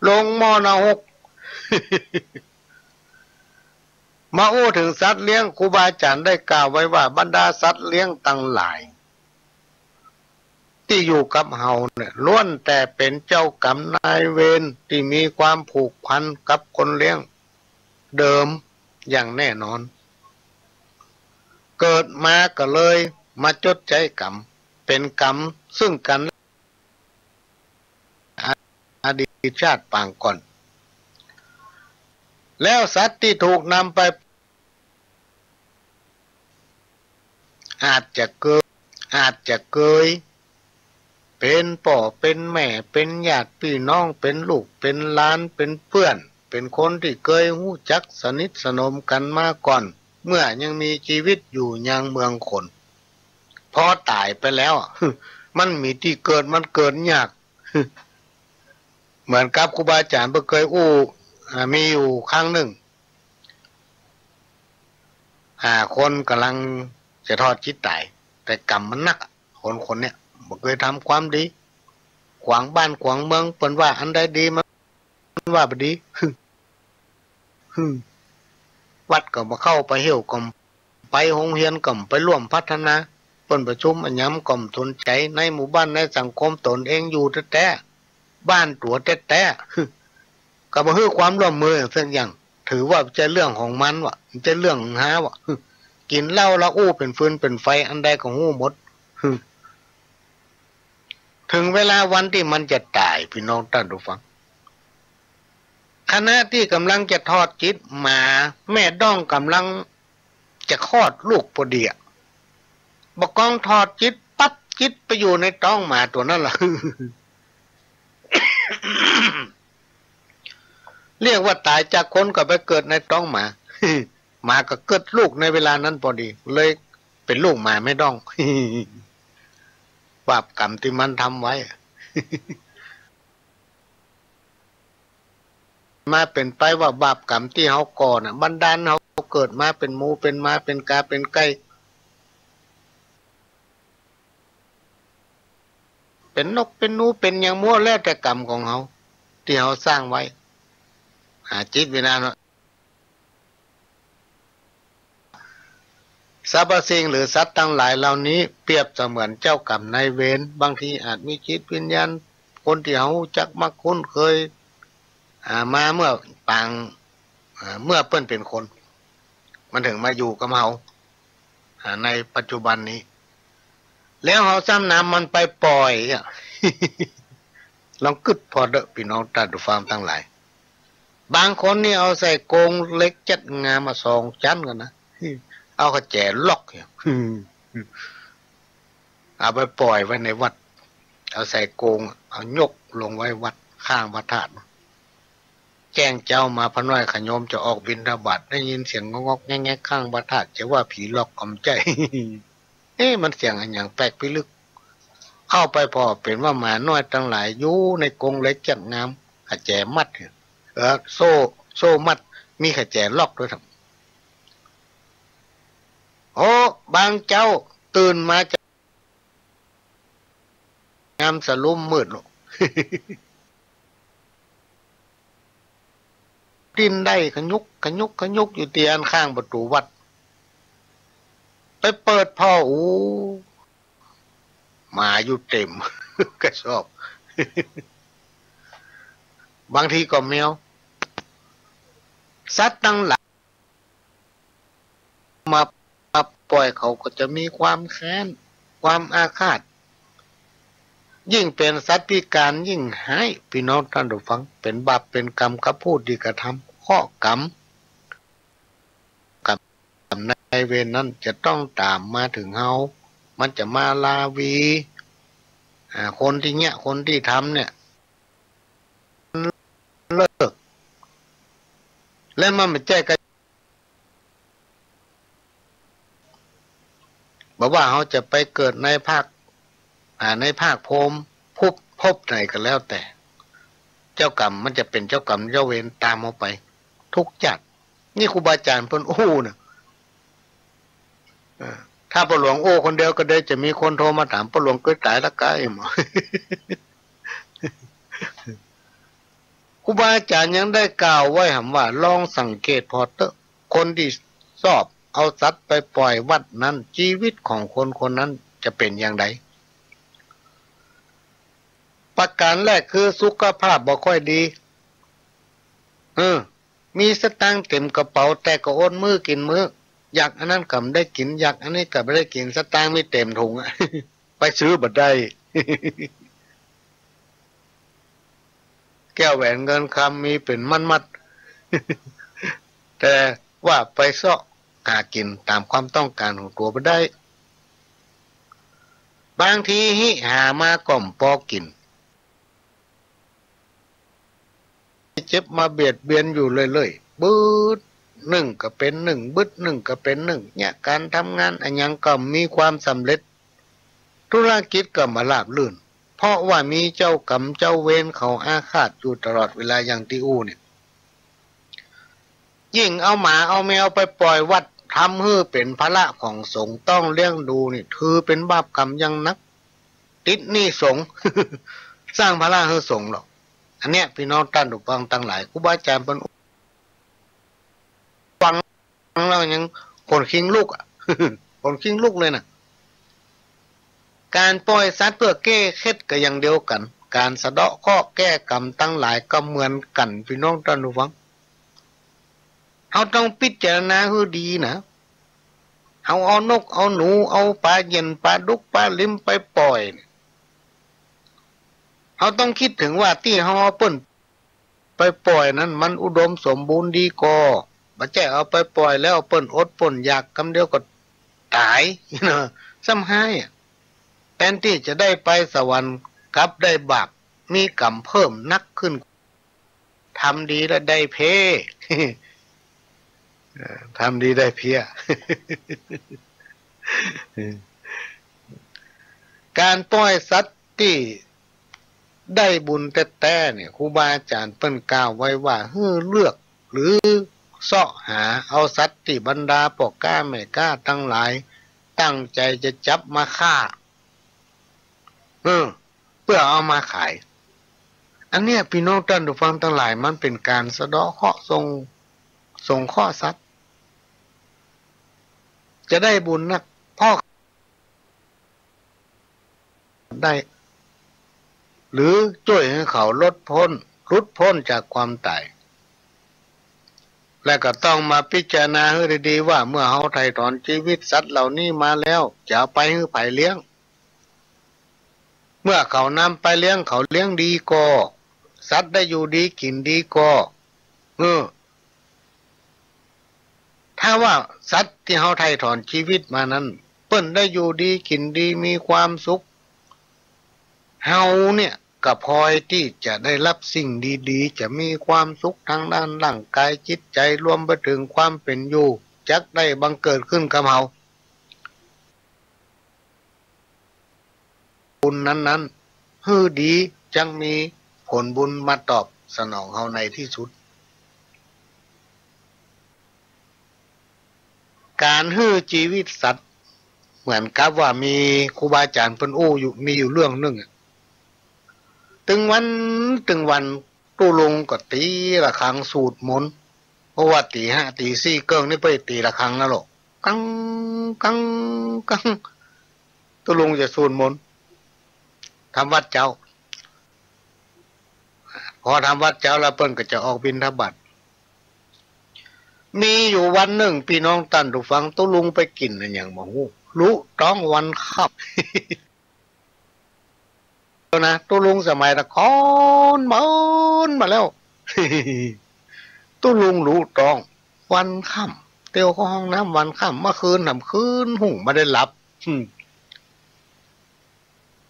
ลงมรณะ มาอู้ถึงสัตว์เลี้ยงครูบาอาจารย์ได้กล่าวไว้ว่าบรรดาสัตว์เลี้ยงตั้งหลายที่อยู่กับเฮาเนี่ยล้วนแต่เป็นเจ้ากรรมนายเวรที่มีความผูกพันกับคนเลี้ยงเดิมอย่างแน่นอนเกิดมาก็เลยมาจดใจกรรมเป็นกรรมซึ่งกันอดีตชาติปางก่อนแล้วสัตว์ที่ถูกนำไปอาจจะเกยเป็นพ่อเป็นแม่เป็นญาติพี่น้องเป็นลูกเป็นหลานเป็นเพื่อนเป็นคนที่เคยรู้จักสนิทสนมกันมาก่อนเมื่อยังมีชีวิตอยู่ยังเมืองคนพอตายไปแล้ว มันมีที่เกิดมันเกิดยาก เหมือนกับครูบาอาจารย์เคยมีอยู่ครั้งหนึ่งคนกำลังจะทอดจิตตายแต่กรรมมันหนักคนเนี้ยบ่เคยทำความดีขวางบ้านขวางเมืองเปิ้นว่าอันใดดีมันว่าบ่ดี วัดก็บ่เข้าไปเหี่ยวก็ไปโรงเรียนก็ไปร่วมพัฒนาเปิ้นประชุมอันย้ำก็สนใจในหมู่บ้านในสังคมตนเองอยู่แท้ๆบ้านตัวแท้ๆก็บ่ฮื้อความร่วมมือสักอย่างถือว่าเป็นเรื่องของมันว่ะเป็นเรื่องหาว่ะกินเหล้าแล้วอู้เป็นฟืนเป็นไฟอันใดก็ฮู้หมดถึงเวลาวันที่มันจะตายพี่น้องท่านผู้ฟังขณะที่กำลังจะทอดจิตมาแม่ด้องกำลังจะคลอดลูกพอดีบกองทอดจิตปั๊บจิตไปอยู่ในท้องหมาตัวนั้นล่ะ เรียกว่าตายจากคนก็ไปเกิดในท้องหมา หมาก็เกิดลูกในเวลานั้นพอดีเลยเป็นลูกหมาไม่ด้อง บาปกรรมที่มันทำไว้ ม มาเป็นไปว่าบาปกรรมที่เขาก่อน่ะบันดาลเขาเกิดมาเป็นหมูเป็นม้าเป็นกาเป็นไก่เป็นนกเป็นหนูเป็นอย่างมั่วแล้วแต่กรรมของเขาที่เขาสร้างไว้จิตวิญญาณสรรพสิ่งหรือสัตว์ทั้งหลายเหล่านี้เปรียบเสมือนเจ้ากรรมนายเวรบางทีอาจมีจิตวิญญาณคนที่เขาจักมักคุ้นเคยมาเมื่อปางเมื่อเปิ้นเป็นคนมันถึงมาอยู่กับเขาในปัจจุบันนี้แล้วเขาซ้ำน้ำมันไปปล่อยลองกึดพอเด้อพี่น้องตัดดูฟาร์มทั้งหลายบางคนนี่เอาใส่กรงเล็กจัดงามมา2 ชั้นกันนะเอากระแจล็อกเอาไปปล่อยไว้ในวัดเอาใส่กรงเอายกลงไว้วัดข้างพระธาตุแจ้งเจ้ามาพระน้อยขยมจะออกบิณฑบาตได้ยินเสียงงอกๆแง่ๆข้างพระธาตุจะว่าผีล็อกกำใจมันเสียงอันอย่างแปลกพิลึกเข้าไปพอเป็นว่าหมาน้อยทั้งหลายอยู่ในกรงเล็กจัดงามขแจมัดโซ่มัดมีขแจล็อกด้วยทั้งโอ้บางเจ้าตื่นมาจะงามสลุ่มมืดหรอกดิ้นได้ขยุกอยู่เตียนข้างประตูวัดไปเปิดพ่อมาอยู่เต็มกระสอบบางทีก็แมวสัตว์ตั้งหลายมาปล่อยเขาก็จะมีความแค้นความอาฆาตยิ่งเป็นสัตว์พิการยิ่งหายพี่น้องท่านผู้ฟังเป็นบาปเป็นกรรมกับผู้ที่กระทำข้อกรรมในเวรนั้นจะต้องตามมาถึงเฮามันจะมาลาวีคนที่ทำเนี่ยเลิกและมันไม่แจ้กันบอกว่าเขาจะไปเกิดในภาคภูมิพบไหนก็แล้วแต่เจ้ากรรมมันจะเป็นเจ้ากรรมเจ้าเวรตามเขาไปทุกจัดนี่ครูบาอาจารย์เพิ่นนะถ้าปหลวงคนเดียวก็ได้จะมีคนโทรมาถามปหลวงเกิดตายละกายหมอครูบาอาจารย์ยังได้กล่าวไว้ว่าลองสังเกตพอเตอะคนที่ชอบเอาสัตว์ไปปล่อยวัดนั้นชีวิตของคนนั้นจะเป็นอย่างไรประการแรกคือสุขภาพบ่ค่อยดีมีสตางค์เต็มกระเป๋าแต่ก็อดมื้อกินมื้ออยากอันนั้นก็ไม่ได้กินอยากอันนี้ก็ไม่ได้กินสตางค์ไม่เต็มถุงไปซื้อบ่ได้แก้วแหวนเงินคำมีเป็นมัดแต่ว่าไปเสาะหากินตามความต้องการของตัวบ่ได้บางทีหามาก่อมพอกินเจ็บมาเบียดเบียนอยู่เรื่อยๆบึดหนึ่งก็เป็นหนึ่งบึดหนึ่งก็เป็นหนึ่งเนี่ยการทำงานอันยังก็มีความสำเร็จธุรกิจก็มาราบรื่นเพราะว่ามีเจ้ากรรมเจ้าเวรเขาอาฆาตอยู่ตลอดเวลาอย่างที่เนี่ยยิ่งเอาหมาเอาแมวไปปล่อยวัดทำให้เป็นภาระของสงฆ์ต้องเลี้ยงดูนี่ถือเป็นบาปกรรมยังนักติดหนี้สงฆ์ สร้างภาระให้สงฆ์หรอกอันเนี้ยพี่น้องท่านผู้ฟังทั้งหลายครูบาอาจารย์เป็นฟังแล้วยังคนคิงลูกคนคิงลูกเลยนะการปล่อยสัตว์เพื่อแก้เคล็ดก็อย่างเดียวกันการสะเดาะข้อแก้กรรมทั้งหลายก็เหมือนกันพี่น้องท่านผู้ฟังเราต้องพิจารณาให้ดีนะเอานกเอาหนูเอาปลาเย็นปลาดุกปลาลิมไปปล่อยเราต้องคิดถึงว่าที่เราเอาเปิ้นไปปล่อยนั้นมันอุดมสมบูรณ์ดีกว่าบ่ใช่เอาไปปล่อยแล้วเปิ้นอดเปิ้นอยากคำเดียวก็ตายซ้ำให้แทนที่จะได้ไปสวรรค์กลับได้บาปมีกรรมเพิ่มนักขึ้นทำดีแล้วได้เพทำดีได้เพีย การปล่อยสัตว์ที่ ได้บุญแต่เนี่ยครูบาอาจารย์เปิ้นกล่าวไว้ว่าเลือกหรือเสาะหาเอาสัตว์ที่บรรดาปอกก้าแม่ก้าทั้งหลายตั้งใจจะจับมาฆ่าเพื่อเอามาขายอันเนี้ยพี่น้องท่านผู้ฟังทั้งหลายมันเป็นการสะเดาะเคราะห์ส่งข้อสัตว์จะได้บุญนักพ่อได้หรือช่วยให้เขารุดพ้นจากความตายและก็ต้องมาพิจารณาให้ดีๆว่าเมื่อเขาไถ่ถอนชีวิตสัตว์เหล่านี้มาแล้วจะเอาไปให้ไผเลี้ยงเมื่อเขานำไปเลี้ยงเขาเลี้ยงดีก็สัตว์ได้อยู่ดีกินดีก็ถ้าว่าสัตว์ที่เขาไถ่ถอนชีวิตมานั้นเปิ้นได้อยู่ดีกินดีมีความสุขเฮาเนี่ยก็พลอยที่จะได้รับสิ่งดีๆจะมีความสุขทางด้านร่างกายจิตใจรวมไปถึงความเป็นอยู่จักได้บังเกิดขึ้นกับเฮาบุญนั้นดีจังมีผลบุญมาตอบสนองเฮาในที่สุดการชีวิตสัตว์เหมือนกับว่ามีครูบาอาจารย์เพิ่นมีอยู่เรื่องนึงตึงวันตู้ลงก็ตีระฆังสูตรมนต์เพราะว่าตี5ตี4เกิ้งนี่ไปตีระฆังนะหรอกกังตู้ลงจะสูตรมนต์ทำวัดเจ้าพอทำวัดเจ้าแล้วเปิ้นก็จะออกบิณฑบาตมีอยู่วันหนึ่งพี่น้องท่านผู้ฟังตู้ลุงไปกินอย่างบ่ฮู้รู้ต้องวันคับนะตู้ลุงสมัยตะคอนมาแล้วตู้ลุงรู้ต้องวันค่ำเตียวเข้าห้องน้ำวันค่ำเมื่อคืนทำคืนหุ่งไม่ได้หลับ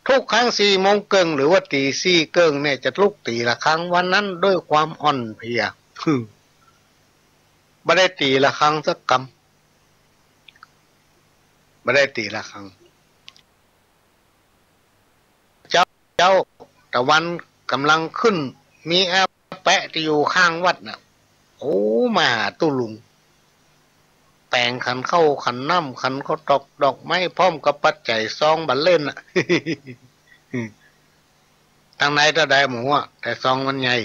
ทุกครั้ง4 โมงเกิงหรือว่าตี4เกิงเนี่ยจะลุกตีละครั้งวันนั้นด้วยความอ่อนเพลียไม่ได้ตีละครั้งสักกำไม่ได้ตีละครั้งเจ้าตะวันกำลังขึ้นมีแอปแปะที่อยู่ข้างวัดน่ะโอ้มาหาตู้ลุงแต่งขันเข้าขันน้ำขันเขาตกดอกไม้พร้อมกับปัจจัยซองบันเล่นน่ะทางไหนก็ได้หมูอ่ะแต่ซองมันใหญ่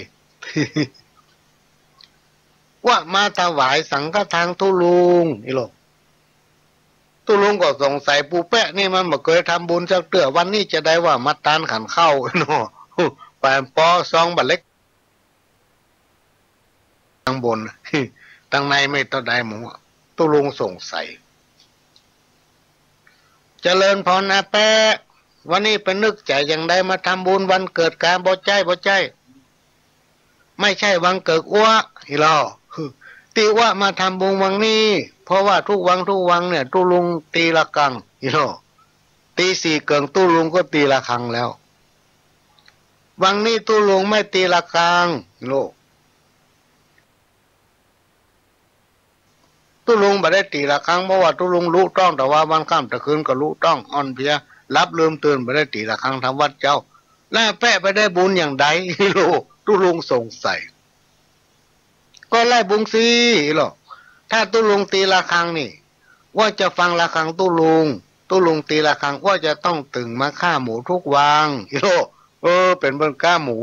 ว่ามาถวายสังฆทานตู้ลุงนี่หรอกตู้ลุงก็สงสัยปูแปะนี่มันบ่เคยทำบุญสักเตื้อวันนี้จะได้ว่ามาตานขันเข้าเนาะไปปอซองบัดเล็กทางบนทางในไม่ต้องได้หมูตู้ลุงสงสัยเจริญพรนะแปะวันนี้ไปนึกใจอย่างใดมาทำบุญวันเกิดการบ่ใจไม่ใช่วันเกิดอ้วฮิลอตีว่ามาทำบุญวังนี้เพราะว่าทุกวังเนี่ยตู้ลุงตีละกังฮิโลตี4เกิงตู้ลุงก็ตีละคังแล้ววังนี้ตู้ลุงไม่ตีละกังฮิโลตู้ลุงไม่ได้ตีละครั้งเพราะว่าตู้ลุงรู้ต้องแต่ว่าวันค่ำตะคืนก็รู้ต้องอ่อนเพลียรับลืมตื่นไม่ได้ตีละครั้งทำวัดเจ้าแล้วแปะไปได้บุญอย่างใดฮิโลตู้ลุงสงสัยก็ไล่บุญสิหรอกถ้าตู้ลุงตีละครั้งนี่ว่าจะฟังละครั้งตู้ลุงตีละครั้งว่าจะต้องตึงมาฆ่าหมูทุกวันฮิโลเป็นเบิ้ลฆ่าหมู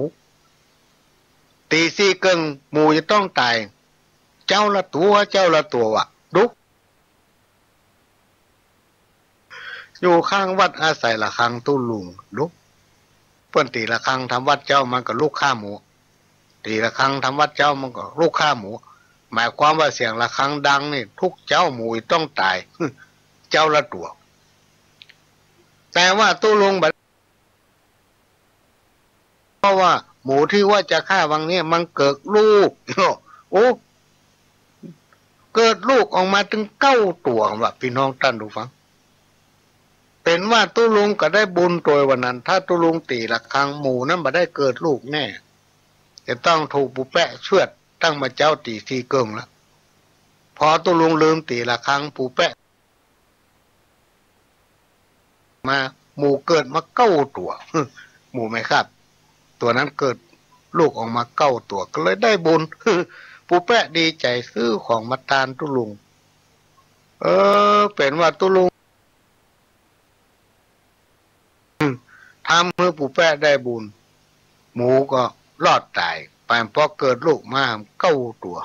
ตี4เกิงหมูจะต้องตายเจ้าละตัววะดุกอยู่ข้างวัดอาศัยละครั้งตู้ลุงดุกเปิ้นตีละครั้งทำวัดเจ้ามันก็ลูกฆ่าหมูตีละครั้งทำวัดเจ้ามันก็ลูกฆ่าหมูหมายความว่าเสียงละครั้งดังนี่ทุกเจ้าหมูต้องตายเจ้าละตัวแต่ว่าตู้ลุงแบบเพราะว่าหมูที่ว่าจะฆ่าวังนี้มันเกิดลูกโอ้เกิดลูกออกมาถึง9 ตัวว่ะพี่น้องท่านดูฟังเป็นว่าตู้ลุงก็ได้บุญตัววันนั้นถ้าตู้ลุงตีละครั้งหมูนั้นมาได้เกิดลูกแน่จะต้องถูกปูแปะเชือดตั้งมาเจ้าตี4เกิงแล้วพอตู้ลุงลืมตีละครั้งปูแปะมาหมูเกิดมา9 ตัวหมูไหมครับต ตัวนั้นเกิดลูกออกมาเก้าตัวก็เลยได้บุญปู่แปะดีใจซื้อของมาตานตุลุงเป็นว่าตุลุงทำให้ปู่แปะได้บุญหมูก็รอดตายไปพอเกิดลูกมาเก้าตัว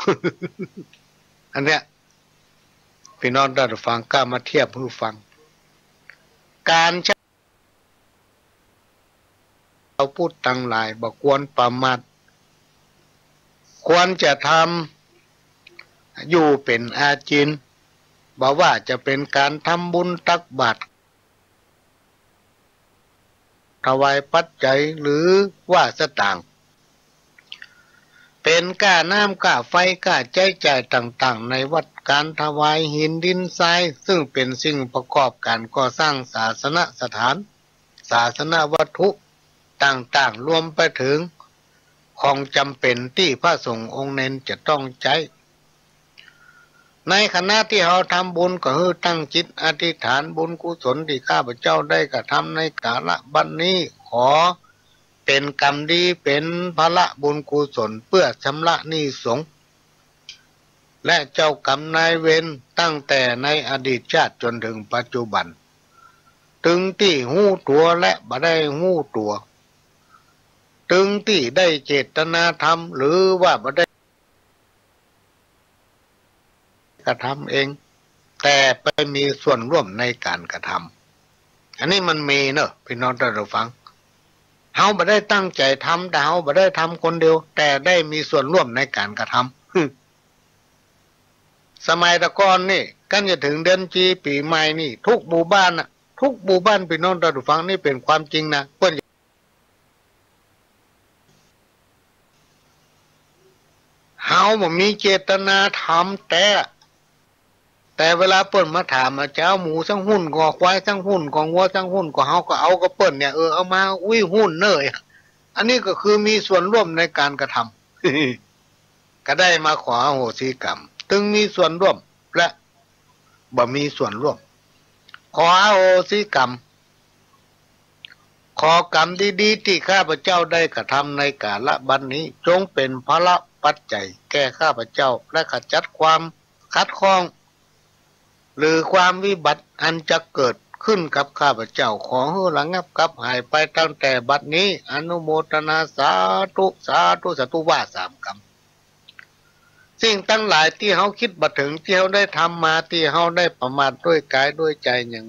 อันเนี้ยพี่น้องได้ฟังกล้ามาเทียบให้ฟังการเราพูดตั้งหลายบอกควรประมาทควรจะทำอยู่เป็นอาจินบอกว่าจะเป็นการทำบุญตักบาตรถวายปัจจัยหรือว่าสตางค์เป็นก้าน้ำก้าไฟก้าใจจ่ายต่างๆในวัดการถวายหินดินทรายซึ่งเป็นสิ่งประกอบการก่อสร้างศาสนสถานศาสนวัตถุต่างๆรวมไปถึงของจำเป็นที่พระสงฆ์องค์เน้นจะต้องใช้ในขณะที่เราทำบุญก็คือตั้งจิตอธิษฐานบุญกุศลที่ข้าพเจ้าได้กระทำในกาลบัดนี้ขอเป็นกรรมดีเป็นพละบุญกุศลเพื่อชำระหนี้สงฆ์และเจ้ากรรมนายเวรตั้งแต่ในอดีตชาติจนถึงปัจจุบันถึงที่หู้ตัวและบ่ได้หู้ตัวถึงที่ได้เจตนาทำหรือว่าบ่ได้กระทำเองแต่ไปมีส่วนร่วมในการกระทำอันนี้มันมีเนอะพี่น้องท่านผู้ฟังเฮาบ่ได้ตั้งใจทำแต่เฮาบ่ได้ทำคนเดียวแต่ได้มีส่วนร่วมในการกระทำสมัยตะก่อนนี่กันจะถึงเดือนจีปีใหม่นี่ทุกหมู่บ้านน่ะทุกหมู่บ้านพี่น้องท่านผู้ฟังนี่เป็นความจริงนะเพิ่นเฮาบ่มีเจตนาทำแต่เวลาเปิ้นมาถามมาเจ้าหมูสังหุ้นก็ควายสังหุ้นก็วัวสังหุ้นก็เฮาก็เอาก็เปิ้นเนี่ยเอามาอุ้ยหุ้นเนยอันนี้ก็คือมีส่วนร่วมในการกระทำ ก็ได้มาขออโหสิกรรมถึงมีส่วนร่วมและบ่มีส่วนร่วมขออโหสิกรรมขอกรรมดีๆที่ข้าพเจ้าได้กระทำในกาลบัดนี้จงเป็นพละปัจจัยแก่ข้าพเจ้าและขจัดความขัดข้องหรือความวิบัติอันจะเกิดขึ้นกับข้าพเจ้าขอให้ระงับกับหายไปตั้งแต่บัดนี้อนุโมทนาสาธุสาธุสาธุว่า3 คำสิ่งทั้งหลายที่เฮาคิดบ่ถึงที่เฮาได้ทำมาที่เฮาได้ประมาทด้วยกายด้วยใจอย่าง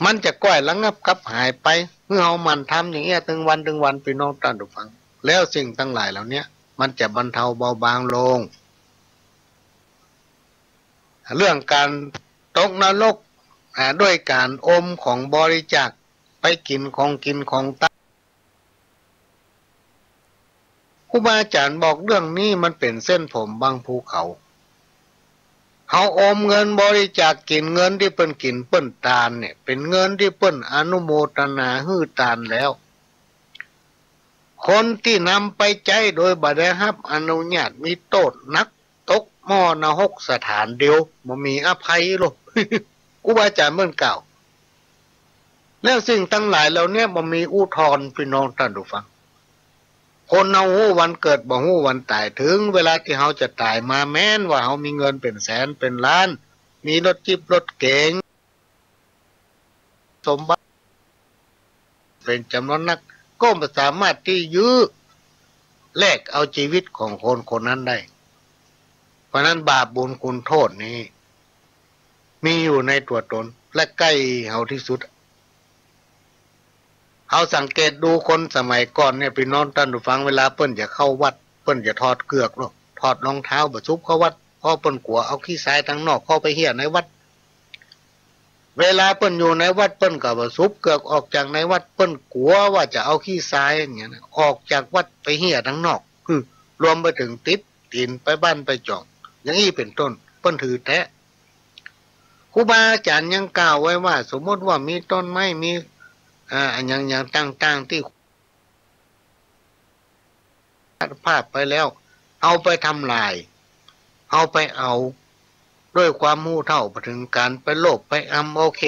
มันจะก้อยระงับกับหายไปเมื่อเฮามันทำอย่างเงี้ยถึงวันพี่น้องท่านผู้ฟังแล้วสิ่งทั้งหลายเหล่านี้มันจะบรรเทาเบาบางลงเรื่องการตกนรกด้วยการอมของบริจาคไปกินของตายครูบาอาจารย์บอกเรื่องนี้มันเป็นเส้นผมบางภูเขาเขาอมเงินบริจาคกินเงินที่เปิ้นกินเปิ้นตาลเนี่ยเป็นเงินที่เปิ้นอนุโมทนาฮื้อตาลแล้วคนที่นำไปใจโดยบ่ได้รับอนุญาตมีโทษนักตกหม้อนรกสถานเดียวบ่มีอภัยหรอก ครูบาอาจารย์เมื่อเก่าแล้วสิ่งทั้งหลายเหล่านี้บ่มีอุทธรณ์พี่น้องท่านผู้ฟังคนเอาฮู้วันเกิดบ่ฮู้วันตายถึงเวลาที่เฮาจะตายมาแม้นว่าเฮามีเงินเป็นแสนเป็นล้านมีรถจิบรถเก๋งสมบัติเป็นจำนวนนักก็ไม่สามารถที่ยื้อแลกเอาชีวิตของคนคนนั้นได้เพราะนั้นบาปบุญคุณโทษนี้มีอยู่ในตัวตนและใกล้เฮาที่สุดเอาสังเกตดูคนสมัยก่อนเนี่ยพี่น้องท่านผู้ฟังเวลาเปิ้นจะเข้าวัดเปิ้นจะถอดเกือกหรอกถอดรองเท้าบ่ซุบเข้าวัดเพราะเปิ้นกลัวเอาขี้ทรายทางนอกเข้าไปเหี้ยในวัดเวลาเปิ้นอยู่ในวัดเปิ้นก็บ่ซุบเกือกออกจากในวัดเปิ้นกลัวว่าจะเอาขี้ทรายอย่างเงี้ยออกจากวัดไปเหี้ยทางนอกรวมไปถึงติดตีนไปบ้านไปจ่องอย่างนี้เป็นต้นเปิ้นถือแท้ครูบาอาจารย์ยังกล่าวไว้ว่าสมมติว่ามีต้นไม้มีอย่างต่างๆที่ภาพไปแล้วเอาไปทำลายเอาไปเอาด้วยความมู่เท่าถึงการไปโลภไปอำโอเค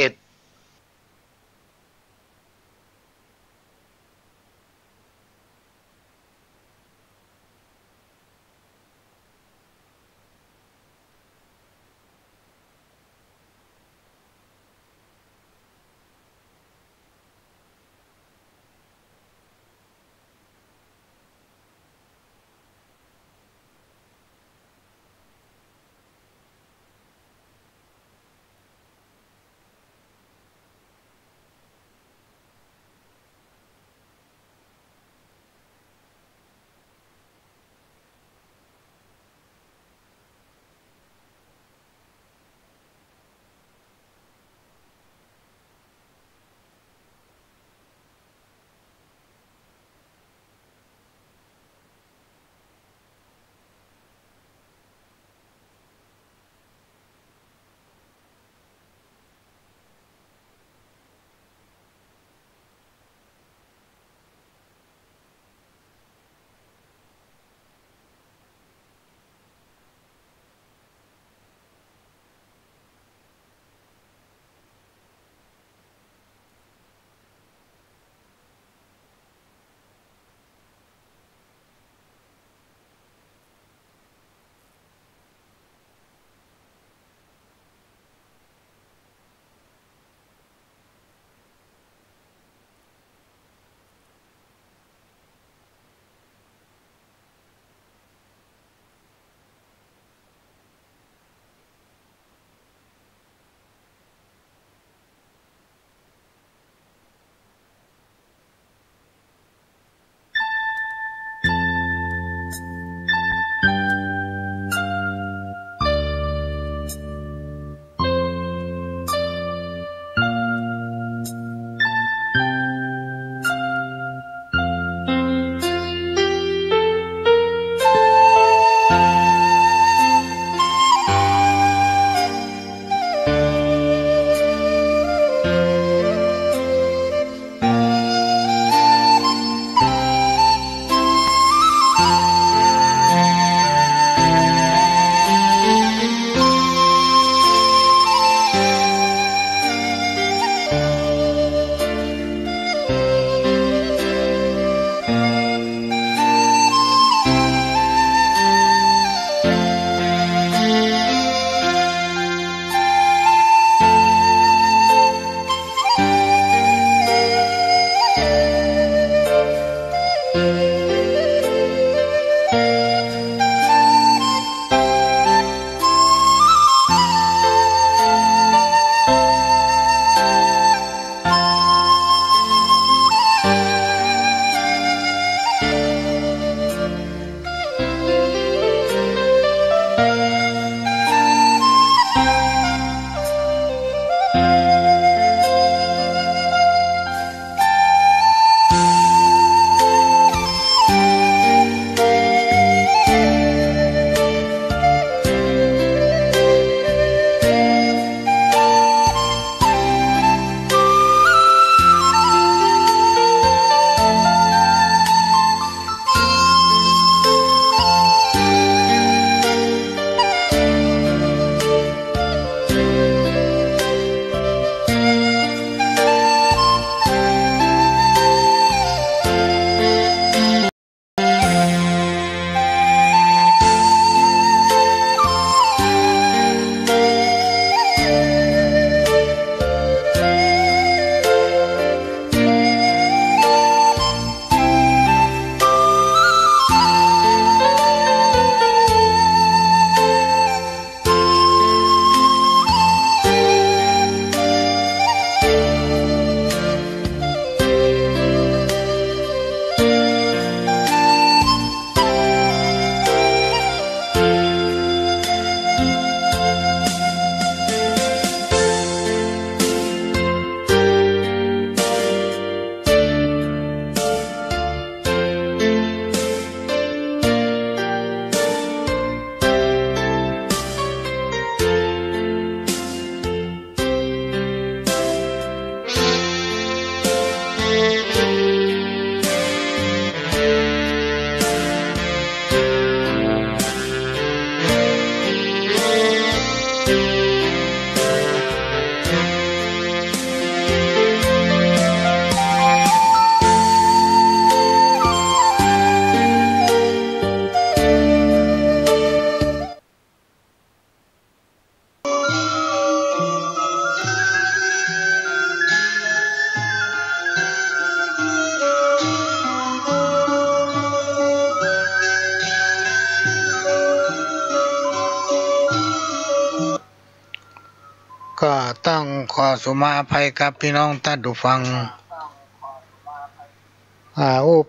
ก็ต้องขอสุมาอภัยกับพี่น้องท่านผู้ฟัง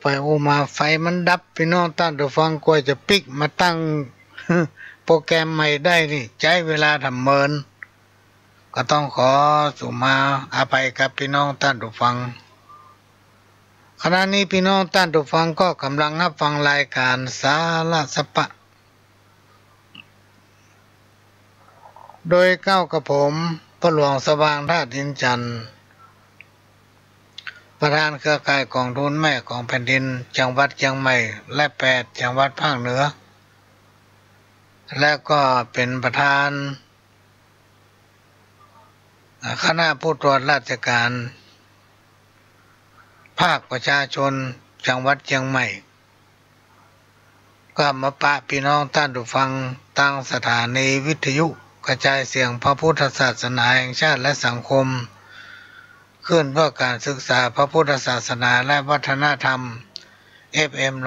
ไปมาไฟมันดับพี่น้องท่านผู้ฟังกว่าจะปิกมาตั้ง โปรแกรมใหม่ได้นี่ใช้เวลาทำเมินก็ต้องขอสุมาอภัยกับพี่น้องท่านผู้ฟังขณะนี้พี่น้องท่านผู้ฟังก็กำลังรับฟังรายการสาระสปะโดยก้าวกับผมพระหลวงสว่างธาตุดินจันทร์ประธานเครือข่ายกองทุนแม่ของแผ่นดินจังหวัดเชียงใหม่และ8จังหวัดภาคเหนือและก็เป็นประธานคณะผู้ตรวจราชการภาคประชาชนจังหวัดเชียงใหม่ก็มาปะพี่น้องท่านผู้ฟังตั้งสถานีวิทยุกระจายเสียงพระพุทธศาสนาแห่งชาติและสังคมขึ้นเพื่อการศึกษาพระพุทธศาสนาและวัฒนธรรม FM 104.5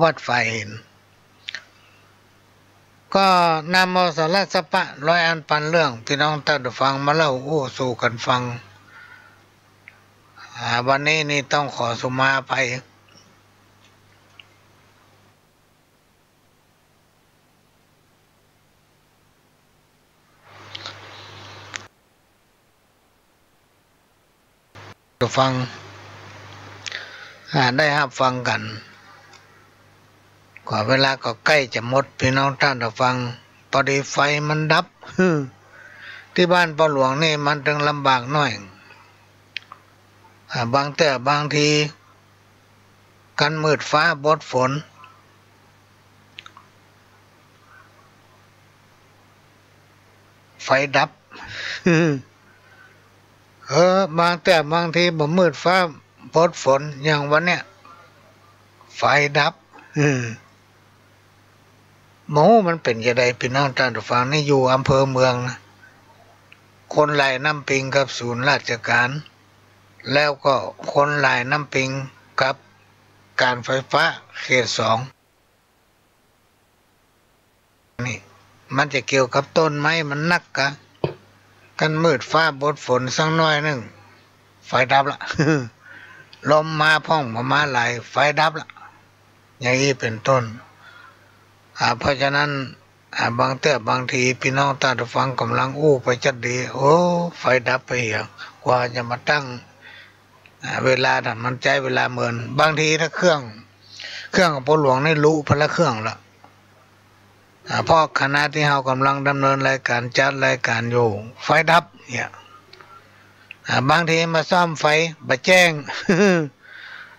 วัดไฟเห็นก็นำเอาสาระสปะร้อยอันปันเรื่องพี่น้องท่านผู้ฟังมาเล่าสู่กันฟังวันนี้นี่ต้องขอสุมาภัยฟังได้รับฟังกันกว่าเวลาก็ใกล้จะหมดพี่น้องท่านผู้ฟังพอดีไฟมันดับที่บ้านพ่อหลวงนี่มันถึงลำบากหน่อยบางทีกันมืดฟ้าบดฝนไฟดับบางทีบ่มืดฟ้าบดฝนอย่างวันเนี้ยไฟดับหมูมันเป็นยังไงพี่น้องท่านผู้ฟังนี่อยู่อำเภอเมืองนะคนไหลน้ำปิงกับศูนย์ราชการแล้วก็คนไหลน้ำปิงกับการไฟฟ้าเขต2นี่มันจะเกี่ยวกับต้นไม้มันนักกันมืดฟ้าบดฝนสักน้อยหนึ่งไฟดับละ ลมมาพ่องมาไหลไฟดับละอย่างนี้เป็นต้นเพราะฉะนั้นบางทีพี่น้องท่านผู้ฟังกำลังไปจัดดีไฟดับไปเหี่ยวกว่าจะมาตั้งเวลาถ้ามันใจเวลาเหมือนบางทีถ้าเครื่องของพ่อหลวงนี่รู้พละเครื่องละเพราะขณะที่เรากำลังดำเนินรายการจัดรายการอยู่ไฟดับเนี่ยบางทีมาซ่อมไฟบะแจ้ง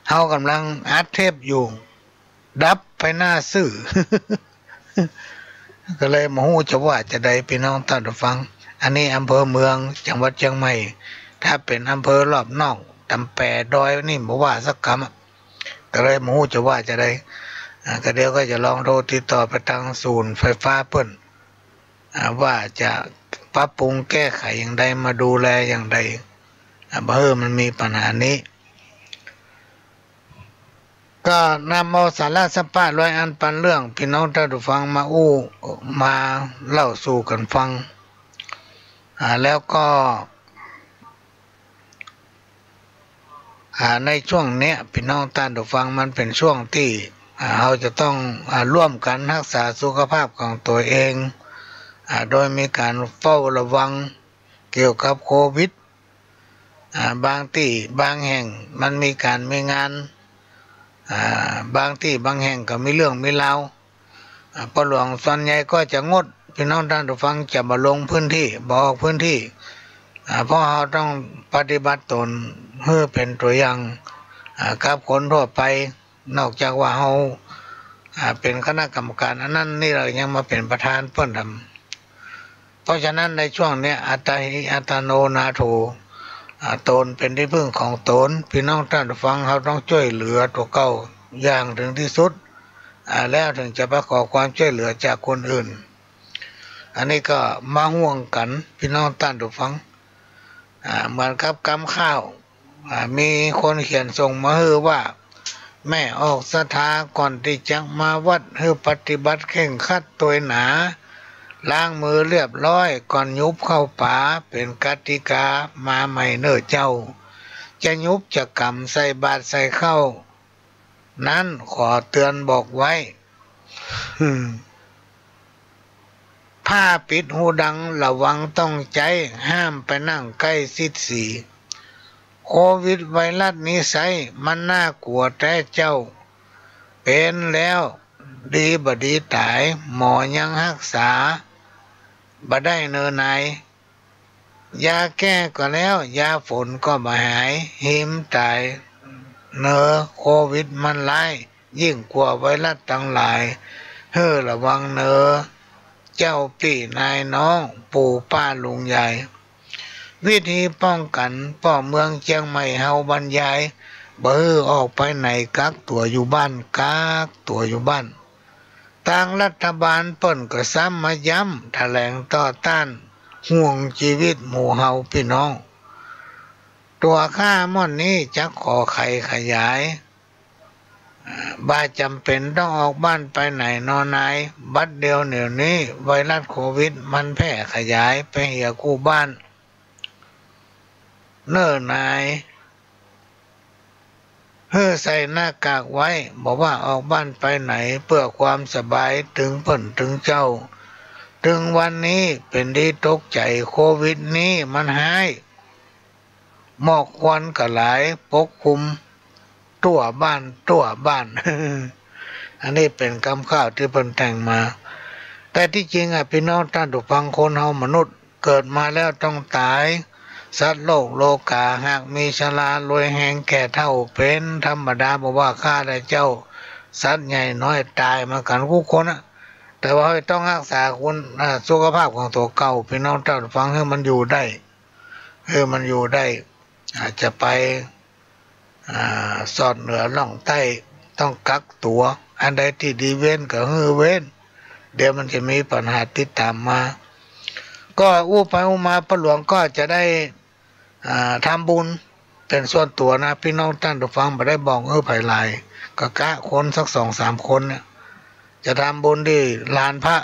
เรากำลังอัดเทปอยู่ดับไปหน้าซื่อ ก็เลยมาหูจะว่าจะได้พี่น้องท่านผู้ฟังอันนี้อำเภอเมืองจังหวัดเชียงใหม่ถ้าเป็นอำเภอรอบนอกตำแปดอยนี่บ่ว่าสักคำก็เลยมาหูจะว่าจะได้ก็เดี๋ยวก็จะลองโทรติดต่อไปทางศูนย์ไฟฟ้าเพิ่นว่าจะปรับปรุงแก้ไขอย่างใดมาดูแลอย่างใดมันมีปัญหานี้ก็นำเอาสาระสปะร้อยอันปันเรื่องพี่น้องท่านผู้ฟังมาเล่าสู่กันฟังแล้วก็ในช่วงเนี้ยพี่น้องท่านผู้ฟังมันเป็นช่วงที่เราจะต้องร่วมกันรักษาสุขภาพของตัวเองโดยมีการเฝ้าระวังเกี่ยวกับโควิดบางที่บางแห่งมันมีการมีงานบางที่บางแห่งก็มีเรื่องมีราวพ่อหลวงส่วนใหญ่ก็จะงดพี่น้องท่านผู้ฟังจะมาลงพื้นที่บอกพื้นที่เพราะเราต้องปฏิบัติตนเพื่อเป็นตัวอย่างกับคนทั่วไปนอกจากว่าเราเป็นคณะกรรมการอันนั้นนี่เรายังมาเป็นประธานเพิ่นทำเพราะฉะนั้นในช่วงนี้อัตหิอัตโนนาโถตนเป็นที่พึ่งของตนพี่น้องท่านผู้ฟังเราต้องช่วยเหลือตัวเก่าอย่างถึงที่สุดแล้วถึงจะประกอบความช่วยเหลือจากคนอื่นอันนี้ก็มาห่วงกันพี่น้องท่านผู้ฟังเหมือนกับกำข้าวมีคนเขียนส่งมาว่า แม่ออกสถาก่อนที่จะมาวัดให้ปฏิบัติเข่งขัดตัวหนาล้างมือเรียบร้อยก่อนยุบเข้าป่าเป็นกติกามาใหม่เน้อเจ้าจะยุบจะกำใส่บาตรใส่เข้านั้นขอเตือนบอกไว้ผ้าปิดหูดังระวังต้องใจห้ามไปนั่งใกล้ซิดสีโควิดไวรัสนี้ไซมันน่ากลัวแต่เจ้าเป็นแล้วดีบดีตายหมอยังรักษาบ่ได้เนินไหนยาแก้ก็แล้วยาฝนก็บ่หายหิมตายเนอโควิดมันร้ายยิ่งกว่าไวรัสทั้งหลายเฮ้อระวังเนอเจ้าพี่นายน้องปู่ป้าลุงใหญ่วิธีป้องกันป้อเมืองเชียงใหม่เฮาบรรยายบ่ฮื้อออกไปไหนกักตัวอยู่บ้านกักตัวอยู่บ้านทางรัฐบาลเปิ้นก็ซ้ำมาย้ำแถลงต่อต้านห่วงชีวิตหมู่เฮาพี่น้องตัวข้าม่อนนี้จะขอไขขยายบ่าจำเป็นต้องออกบ้านไปไหนนอนไหนบัดเดียวเดี๋ยวนี้ไวรัสโควิดมันแพร่ขยายไปเหี่ยคู่บ้านเนิ่นนายเฮ้อใส่หน้ากากไว้บอกว่าออกบ้านไปไหนเพื่อความสบายถึงเพิ่นถึงเจ้าถึงวันนี้เป็นที่ตกใจโควิดนี้มันหายหมอกควันก็หลายปกคลุมตัวบ้าน อันนี้เป็นคำข้าวที่เพิ่นแต่งมาแต่ที่จริงพี่น้องท่านผู้ฟังคนเฮามนุษย์เกิดมาแล้วต้องตายสัตว์โลกโลกาหากมีชรารวยแหงแก่เท่าเป็นธรรมดาบอกว่าข้าได้เจ้าสัตว์ใหญ่น้อยตายมากันทุกคนแต่ว่าต้องรักษาคุณสุขภาพของตัวเก่าพี่น้องท่านผู้ฟังให้มันอยู่ได้มันอยู่ได้อาจจะไปสอดเหนือล่องใต้ต้องกักตัวอันใดที่ดีเว้นก็เว้นเดี๋ยวมันจะมีปัญหาติดตามมาก็อู้ไปอู้มาพระหลวงก็จะได้ทำบุญเป็นส่วนตัวนะพี่น้องท่านผู้ฟังไม่ได้บอกไผ่ลายก็กะคนสัก2-3 คนเนี่ยจะทำบุญที่ลานพระ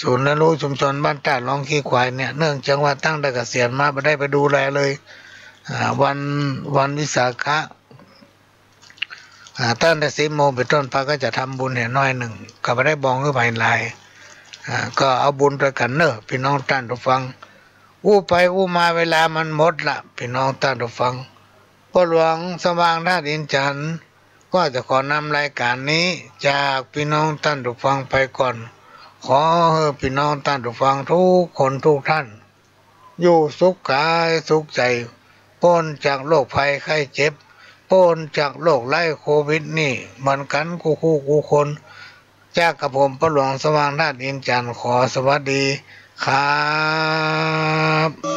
ศูนย์เรียนรู้ชุมชนบ้านตาดลองขี้ควายเนี่ยเนื่องจากว่าตั้งแต่เกษียณมาไม่ได้ไปดูแลเลยวันวิสาขะตั้งแต่10 โมงเป็นต้นไปก็จะทำบุญเห็นน้อยหนึ่งก็ไม่ได้บอกไผ่ลายก็เอาบุญไปกันเนอะพี่น้องท่านผู้ฟังอู้ไปอู้มาเวลามันหมดละพี่น้องท่านผู้ฟังพ่อหลวงสว่างนาฏอินจันทร์ก็จะขอนำรายการนี้จากพี่น้องท่านผู้ฟังไปก่อนขอให้พี่น้องท่านผู้ฟังทุกคนทุกท่านอยู่สุขกายสุขใจพ้นจากโรคภัยไข้เจ็บพ้นจากโรคไร้โควิดนี่เหมือนกันคู่คนจากกับผมพระหลวงสว่างนาฏอินจันทร์ขอสวัสดีครับ